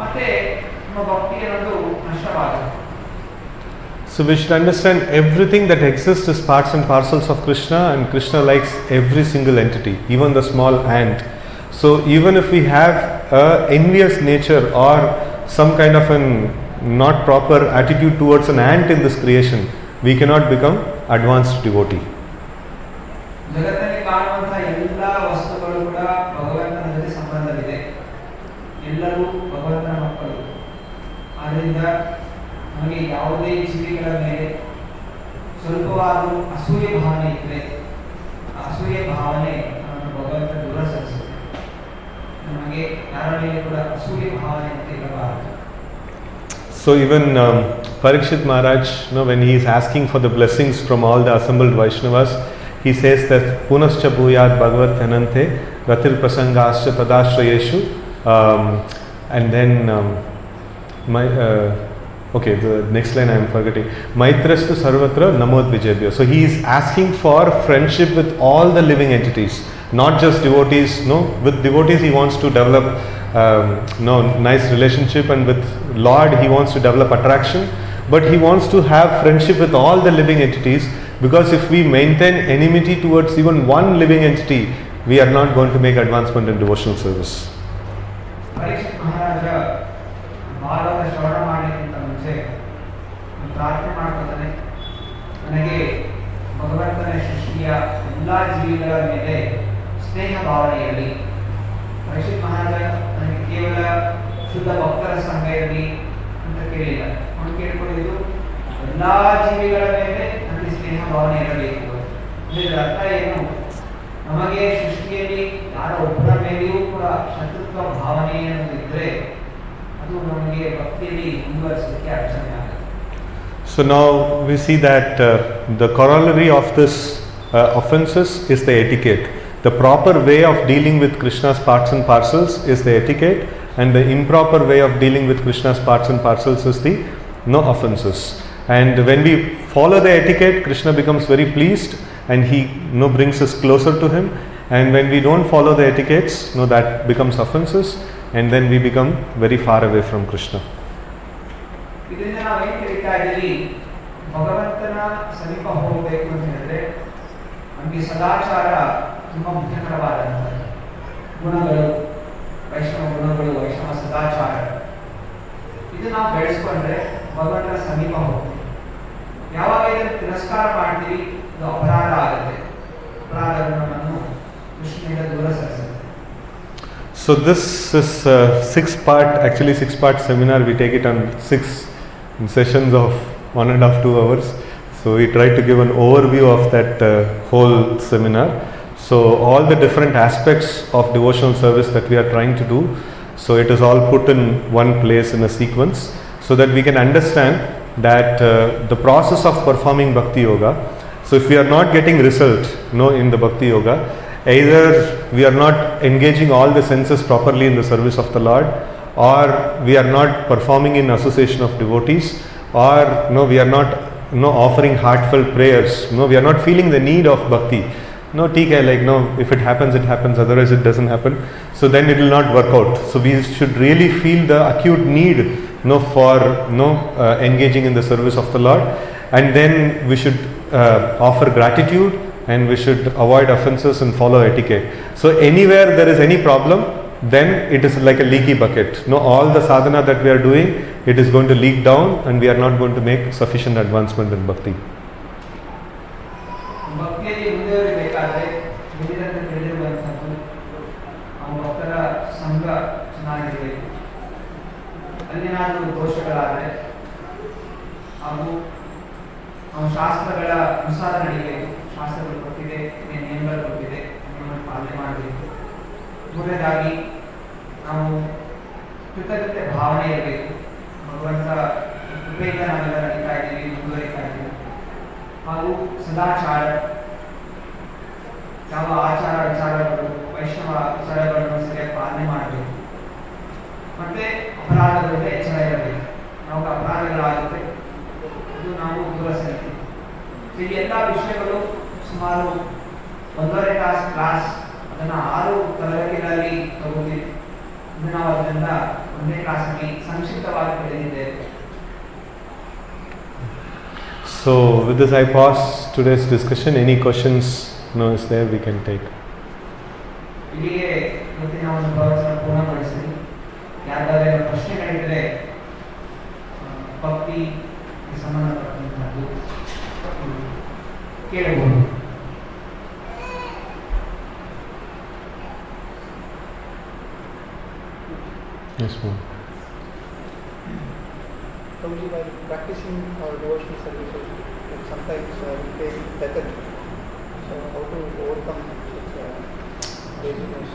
ಮತ್ತೆ ನಮ್ಮ ಭಕ್ತಿ ಅನ್ನೋದು ನಷ್ಟವಾಗುತ್ತೆ.
So we should understand everything that exists is parts and parcels of Krishna, and Krishna likes every single entity, even the small ant. So even if we have a envious nature or some kind of an not proper attitude towards an ant in this creation, we cannot become advanced devotee.
ಜಗತ್ತಲ್ಲಿ ಕಾಣುವಂತಹ ಎಲ್ಲ ವಸ್ತುಗಳು ಕೂಡ ಭಗವಂತನ ಜೊತೆ ಸಂಬಂಧವಿದೆ, ಎಲ್ಲರೂ ಭಗವಂತನ ಮಕ್ಕಳು. ಆದ್ದರಿಂದ ನಮಗೆ ಯಾವುದೇ ಜೀವಿಗಳ ಮೇಲೆ ಸ್ವಲ್ಪವಾದರೂ ಅಸೂಯೆ ಭಾವನೆ ಇದ್ದರೆ ಅಸೂಯೆ ಭಾವನೆ ನಮ್ಮನ್ನು ಭಗವಂತ ದೂರ ಸರಿಸುತ್ತೆ. ನಮಗೆ ಯಾರ ಮೇಲೆ ಕೂಡ ಅಸೂಯೆ ಭಾವನೆ ಅಂತ ಇರಬಾರದು.
So even Parikshit Maharaj, when he is asking for the blessings from all the assembled Vaishnavas, he says that punascha bhuyat bhagavad dhanante ratir prasangascha tadashrayeshu, and then okay, the next line I am forgetting. Maitrastu sarvatra namodvijebhyo. So he is asking for friendship with all the living entities, not just devotees. No, with devotees he wants to develop nice relationship, and with Lord he wants to develop attraction, but he wants to have friendship with all the living entities, because if we maintain enmity towards even one living entity, we are not going to make advancement in devotional service.
Parikshit Maharaja Bhagavata ಶ್ರವಣ ಮಾಡಲಿಕ್ಕಿಂತ ಮುಂಚೆ ಪ್ರಾರ್ಥನೆ ಮಾಡ್ಕೊತಾನೆ, ನನಗೆ ಭಗವಂತನ ಸೃಷ್ಟಿಯ ಎಲ್ಲ ಜೀವಿಗಳ ಮೇಲೆ ಸ್ನೇಹ ಭಾವನೆ ಇರಲಿ. ಪರೀಕ್ಷಿತ್ ಮಹಾರಾಜ ನನಗೆ ಕೇವಲ ಶುದ್ಧ ಭಕ್ತರ ಸಂಘ ಇರಲಿ ಅಂತ ಕೇಳಿಲ್ಲ, ಅವನು ಕೇಳ್ಕೊಂಡಿದ್ದು ಎಲ್ಲ ಜೀವಿಗಳ ಮೇಲೆ ನನಗೆ ಸ್ನೇಹ ಭಾವನೆ ಇರಬೇಕು. ಇದರ ಅರ್ಥ ಏನು? ನಮಗೆ ಸೃಷ್ಟಿಯಲ್ಲಿ ಯಾರ ಒಬ್ಬರ ಮೇಲೆಯೂ ಕೂಡ ಶತ್ರುತ್ವ ಭಾವನೆ ಅನ್ನೋದಿದ್ರೆ ಅದು ನಮಗೆ ಭಕ್ತಿಯಲ್ಲಿ ಮುಂದುವರಿಸಲಿಕ್ಕೆ ಅಡಚಣೆ ಆಗುತ್ತೆ.
So now we see that the corollary of this offenses is the etiquette. The proper way of dealing with Krishna's parts and parcels is the etiquette, and the improper way of dealing with Krishna's parts and parcels is the no offenses. And when we follow the etiquette, Krishna becomes very pleased, and he brings us closer to him. And when we don't follow the etiquettes, that becomes offenses, and then we become very far away from Krishna.
ಇದರಿಂದ ನಾವು ಏನು ತಿಳಿತಾ ಇದ್ದೀವಿ? ಭಗವಂತನ ಸಮೀಪ ಹೋಗಬೇಕು ಅಂತ ಹೇಳಿದ್ರೆ ನಮಗೆ ಸದಾಚಾರ ತುಂಬಾ ಮುಖ್ಯಕರವಾದಂತಹ ಗುಣಗಳು, ವೈಷ್ಣವ ಗುಣಗಳು, ವೈಷ್ಣವ ಸದಾಚಾರ, ಇದು ನಾವು ಬೆಳೆಸ್ಕೊಂಡ್ರೆ ಭಗವಂತನ ಸಮೀಪ ಹೋಗ್ತೀವಿ. ಯಾವಾಗ ಇದನ್ನು ತಿರಸ್ಕಾರ ಮಾಡ್ತೀವಿ ಇದು ಅಪರಾಧ ಆಗುತ್ತೆ. ಅಪರಾಧವನ್ನು ನಮ್ಮನ್ನು ಕೃಷ್ಣನಿಂದ ದೂರ ಸರಿಸುತ್ತೆ.
So this is six-part seminar. We take it on 6 sessions of 1.5 to 2 hours. So we try to give an overview of that whole seminar. So all the different aspects of devotional service that we are trying to do, so it is all put in one place in a sequence, so that we can understand that the process of performing Bhakti Yoga. So if we are not getting result in the Bhakti Yoga, either we are not engaging all the senses properly in the service of the Lord, or we are not performing in association of devotees, or we are not offering heartfelt prayers. We are not feeling the need of bhakti. If it happens, it happens, otherwise it doesn't happen. So then it will not work out. So we should really feel the acute need for engaging in the service of the Lord, and then we should offer gratitude, and we should avoid offenses and follow etiquette. So anywhere there is any problem, then it is like a leaky bucket. All the sadhana that we are doing, it is going to leak down, and we are not going to make sufficient advancement in bhakti.
ಭಕ್ತಿಯಲ್ಲಿ ಮುಂದುವರಿಬೇಕಾದ್ರೆ ಹಿರಿಯರನ್ನು ತಿಳಿದಿರುವಂಥದ್ದು ನಮ್ಮ ಭಕ್ತರ ಸಂಘ ಚೆನ್ನಾಗಿರಬೇಕು. ಅಲ್ಲೇನಾದರೂ ದೋಷಗಳಾದರೆ ಹಾಗೂ ನಾವು ಶಾಸ್ತ್ರಗಳ ಅನುಸಾರ ನಡೀಬೇಕು. ಶಾಸ್ತ್ರಗಳು ಕೊಟ್ಟಿದೆ, ನಿಯಮಗಳು ಕೊಟ್ಟಿದೆ, ನಿಯಮಗಳನ್ನು ಪಾಲನೆ ಮಾಡಬೇಕು. ಮೂರನೇದಾಗಿ ನಾವು ಕೃತಜ್ಞತೆ ಭಾವನೆ ಇರಬೇಕು. ಭಗವಂತ ಕೃಪೆಯಿಂದ ನಾವೆಲ್ಲ ನಡೀತಾ ಇದ್ದೀವಿ, ಮುಂದುವರಿತಾ ಇದ್ದೀವಿ. ಹಾಗೂ ಸದಾಚಾರ, ಯಾವ ಆಚಾರ ವಿಚಾರಗಳು, ವೈಷ್ಣವ ವಿಚಾರಗಳನ್ನು ಸರಿಯಾಗಿ ಪಾಲನೆ ಮಾಡಬೇಕು. ಮತ್ತೆ ಅಪರಾಧಗಳಿಂದ ಎಚ್ಚರ ಇರಬೇಕು. ನಾವು ಅಪರಾಧಗಳಾಗುತ್ತೆ, ಇದು ನಾವು ದೂರ ಸರಿತೀವಿ. ಈ ಎಲ್ಲ ವಿಷಯಗಳು ಸುಮಾರು 1.5 ತಾಸು ಕ್ಲಾಸ್, ಅದನ್ನು 6 ತರಗತಿಗಳಲ್ಲಿ ತಗೋತೀವಿ. ಇದು ನಾವು ಅದರಿಂದ ಒಂದೇ ಕ್ಲಾಸಲ್ಲಿ ಸಂಕ್ಷಿಪ್ತವಾಗಿ ಬೆಳೆದಿದ್ದೇವೆ.
So with this I pause today's discussion. Any questions is there we can take.
ಇಲ್ಲಿಗೆ ಇವತ್ತಿನ ಒಂದು ಪ್ರವಚನ ಪೂರ್ಣಗೊಳಿಸ್ತೀನಿ. ಯಾರಾದರೂ ಪ್ರಶ್ನೆಗಳಿದ್ದರೆ ಭಕ್ತಿ ಸಂಬಂಧಪಟ್ಟಂತಹದ್ದು ಕೇಳಬಹುದು.
Yes, ma'am.
While practicing our devotional services, sometimes we feel better. So how to overcome such laziness?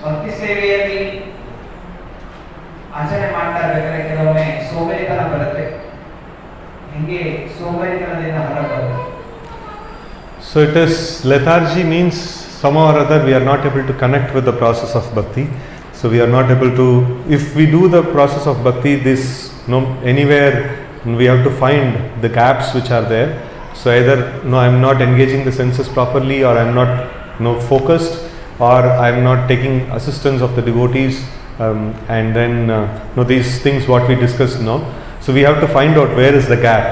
ಭಕ್ತಿ ಸೇವೆಯಲ್ಲಿ ಆಚರಣೆ ಮಾಡ್ತಾ ಇರ್ಬೇಕಾದ್ರೆ ಕೆಲವೊಮ್ಮೆ ಸೋಂಬೇರಿತನ ಬರುತ್ತೆ. ಹೆಂಗೆ ಸೋಂಬೇರಿತನದಿಂದ ಹೊರಬರೋದು?
So it is lethargy means somehow or other we are not able to connect with the process of bhakti. So we are not able to, if we do the process of bhakti, this anywhere we have to find the gaps which are there. So either I am not engaging the senses properly, or I am not focused, or I am not taking assistance of the devotees, and then these things what we discussed now. So we have to find out where is the gap,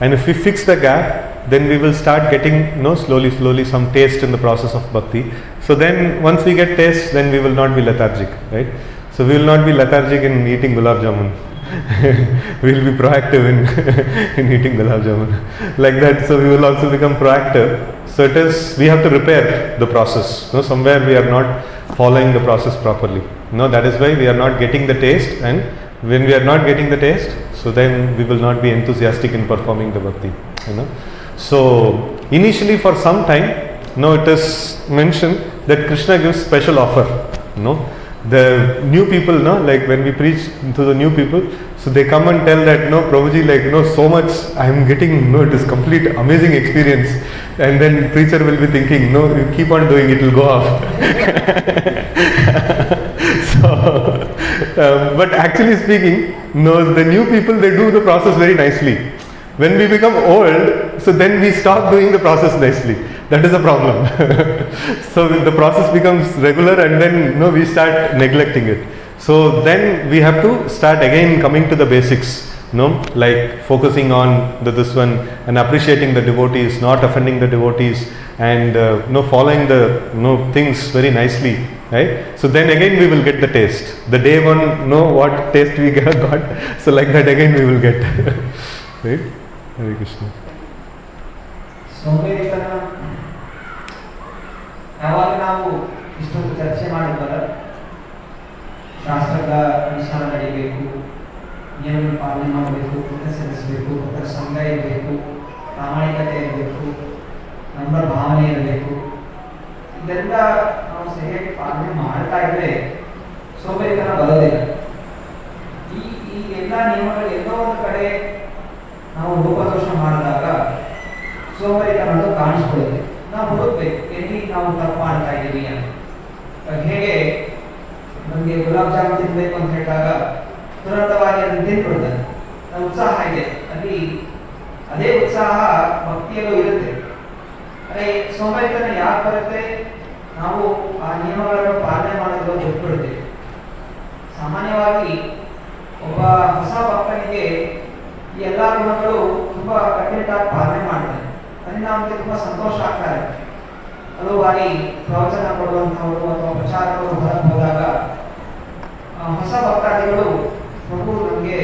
and if we fix the gap, then we will start getting slowly some taste in the process of bhakti. So then once we get taste, then we will not be lethargic, right? So we will not be lethargic in eating gulab jamun. We will be proactive in eating gulab jamun like that. So we will also become proactive. So it is, we have to repair the process. Somewhere we are not following the process properly. That is why we are not getting the taste, and when we are not getting the taste, so then we will not be enthusiastic in performing the bhakti. So initially for some time, it is mentioned that Krishna gives special offer. The new people, like when we preach to the new people, so they come and tell that Prabhuji, so much I am getting, it is complete amazing experience. And then preacher will be thinking, you keep on doing, it will go off. So, but actually speaking, the new people, they do the process very nicely. When we become old, so then we stop doing the process nicely. That is the problem. So the process becomes regular, and then we start neglecting it. So then we have to start again coming to the basics, like focusing on this one, and appreciating the devotees, not offending the devotees, and following the things very nicely, right? So then again we will get the taste. The day one, what taste we got. So like that again we will get. Right? Hare Krishna.
ಸೋಂಬೇರಿತನ ಯಾವಾಗ ನಾವು ಇಷ್ಟೊಂದು ಚರ್ಚೆ ಮಾಡಿದ್ವಲ್ಲ, ಶಾಸ್ತ್ರದ ಅನುಸಾರ ನಡೀಬೇಕು, ನಿಯಮಗಳನ್ನು ಪಾಲನೆ ಮಾಡಬೇಕು, ಪುಣ್ಯ ಸಲ್ಲಿಸಬೇಕು, ಭಕ್ತರ ಸಂಘ ಇರಬೇಕು, ಪ್ರಾಮಾಣಿಕತೆ ಇರಬೇಕು, ನಮ್ಮ ಭಾವನೆ ಇರಬೇಕು, ಇದೆಲ್ಲ ನಾವು ಸರಿಯಾಗಿ ಪಾಲನೆ ಮಾಡ್ತಾ ಇದ್ರೆ ಸೋಂಬೇರಿತನ ಬರೋದಿಲ್ಲ. ಈ ಎಲ್ಲ ನಿಯಮಗಳು ಎಲ್ಲೋ ಒಂದು ಕಡೆ ನಾವು ಲೋಪದೋಷ ಮಾಡಿದಾಗ ಸೋಂಬೇರಿತನ ಕಾಣಿಸ್ಕೊಳ್ಳುತ್ತೆ. ನಾವು ಹುಡುಕ್ಬೇಕು ಎಲ್ಲಿ ನಾವು ತಪ್ಪು ಮಾಡ್ತಾ ಇದ್ದೀವಿ ಅಂತ. ಹೇಗೆ ನಮಗೆ ಗುಲಾಬ್ ಜಾಮೂನ್ ತಿನ್ಬೇಕು ಅಂತ ಹೇಳಿದಾಗ ತುರಂತವಾಗಿ ಅದನ್ನು ತಿನ್ಬಿಡ್ತಾರೆ, ನಮ್ಮ ಉತ್ಸಾಹ ಇದೆ ಅಲ್ಲಿ, ಅದೇ ಉತ್ಸಾಹ ಭಕ್ತಿಯಲ್ಲೂ ಇರುತ್ತೆ. ಅದೇ ಸೋಂಬೇರಿತನ ಯಾಕೆ ಬರುತ್ತೆ? ನಾವು ಆ ನಿಯಮಗಳನ್ನು ಪಾಲನೆ ಮಾಡೋದು ಬಿಟ್ಬಿಡ್ತೇವೆ. ಸಾಮಾನ್ಯವಾಗಿ ಒಬ್ಬ ಹೊಸ ಭಕ್ತನಿಗೆ ಈ ಎಲ್ಲ ಗುಣಗಳು ತುಂಬಾ ಕಟ್ಟುನಿಟ್ಟಾಗಿ ಪಾಲನೆ ಮಾಡ್ತಾರೆ. ಅದರಿಂದ ಅವನಿಗೆ ತುಂಬಾ ಸಂತೋಷ ಆಗ್ತಾರೆ. ಹಲವು ಬಾರಿ ಪ್ರವಚನ ಕೊಡುವಂಥವರು ಅಥವಾ ಪ್ರಚಾರಕರು ಹೊರಗೆ ಹೋದಾಗ ಹೊಸ ಭಕ್ತಾದಿಗಳು ಪ್ರಭು ನಮಗೆ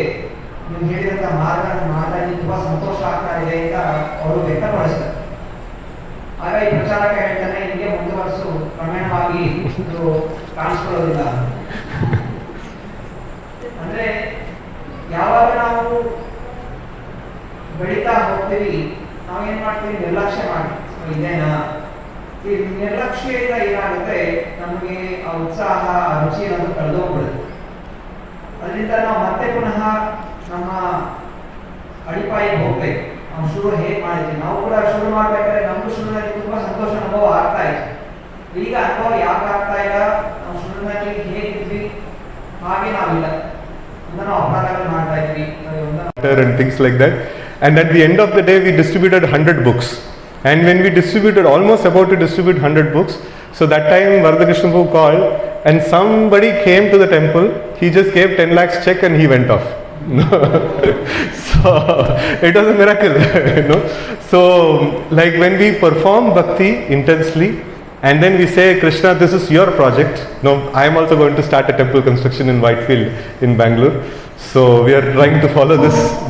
ನೀವು ಹೇಳಿದಂಥ ಮಾರ್ಗ ಮಾತಾಡಿ ತುಂಬಾ ಸಂತೋಷ ಆಗ್ತಾ ಇದೆ ಅಂತ ಅವರು ವ್ಯಕ್ತಪಡಿಸ್ತಾರೆ. ಆಗ ಈ ಪ್ರಚಾರಕ ಹೇಳ್ತಾನೆ, ನಿಮಗೆ ಮುಂದುವರೆಸು, ಕ್ರಮೇಣವಾಗಿ ಇದು ಕಾಣಿಸ್ಕೊಳ್ಳೋದಿಲ್ಲ. ಅಂದ್ರೆ ಯಾವಾಗ ನಾವು ಬೆಳೀತಾ ಹೋಗ್ತೀವಿ, ನಾವೇನ್ ಮಾಡ್ತೀವಿ, ನಿರ್ಲಕ್ಷ್ಯ ಮಾಡ್ತೀವಿ. ಇದೇನಾ? ಈ ನಿರ್ಲಕ್ಷ್ಯದಿಂದ ಏನಾಗುತ್ತೆ, ನಮಗೆ ಆ ಉತ್ಸಾಹ, ಆ ರುಚಿ ಅನ್ನೋದು ಕಳೆದೋಗ್ಬಿಡುತ್ತೆ. ಅದರಿಂದ ನಾವು ಮತ್ತೆ ಪುನಃ ನಮ್ಮ ಅಡಿಪಾಯಿಗೆ ಹೋಗ್ಬೇಕು. ನಾವು ಶುರು ಹೇಗೆ ಮಾಡಿದ್ವಿ, ನಾವು ಕೂಡ ಶುರು ಮಾಡ್ಬೇಕಾದ್ರೆ ನಮಗೂ ಶುರುವಿನಲ್ಲಿ ತುಂಬಾ ಸಂತೋಷ ಅನುಭವ ಆಗ್ತಾ ಇತ್ತು. ಈಗ ಅನುಭವ ಯಾಕೆ ಆಗ್ತಾ ಇಲ್ಲ, ನಾವು ಶುರುವಿನಲ್ಲಿ ಹೇಗಿದ್ವಿ ಹಾಗೆ ನಾವಿಲ್ಲ, ನಾವು ಅಪರಾಧಗಳು ಮಾಡ್ತಾ ಇದ್ವಿ
and things like that. And at the end of the day we distributed 100 books, and when we distributed, almost about to distribute 100 books, so that time Varakrishna Prabhu called and somebody came to the temple, he just gave 10 lakhs check and he went off. So it was a miracle. So like when we perform bhakti intensely and then we say, Krishna, this is your project. I am also going to start a temple construction in Whitefield in Bangalore, so we are trying to follow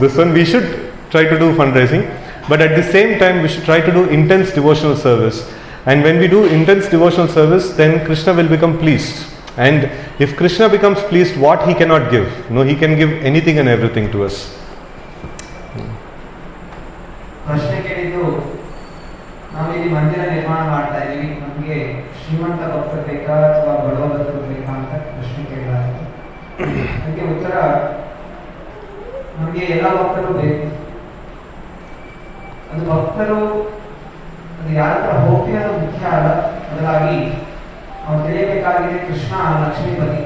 this one. We should try to do fundraising, but at the same time we should try to do intense devotional service. And when we do intense devotional service, then Krishna will become pleased. And if Krishna becomes pleased, what he cannot give? He can give anything and everything to us.
ಪ್ರಶ್ನೆ ಕೇಳಿದ್ದು, ನಾವಿಲ್ಲಿ ಮಂದಿರ ನಿರ್ಮಾಣ ಮಾಡ್ತಾ ಇದ್ದೀವಿ, ನಮಗೆ ಶ್ರೀಮಂತ ಭಕ್ತರು ಬೇಕಾ ಅಥವಾ ಬಡವ ಭಕ್ತರು ಬೇಕಾ ಅಂತ ಪ್ರಶ್ನೆ ಕೇಳಲಾಯಿತು. ಅದಕ್ಕೆ ಉತ್ತರ, ನಮಗೆ ಎಲ್ಲ ಭಕ್ತರು ಬೇಕು. ಅದು ಭಕ್ತರು ಅದು ಯಾರ ಹತ್ರ ಹೋಗ್ತೀವಿ ಅನ್ನೋದು ಮುಖ್ಯ ಅಲ್ಲ. ಬದಲಾಗಿ ನಾವು ತಿಳಿಯಬೇಕಾಗಿದೆ ಕೃಷ್ಣ ಲಕ್ಷ್ಮೀಪತಿ.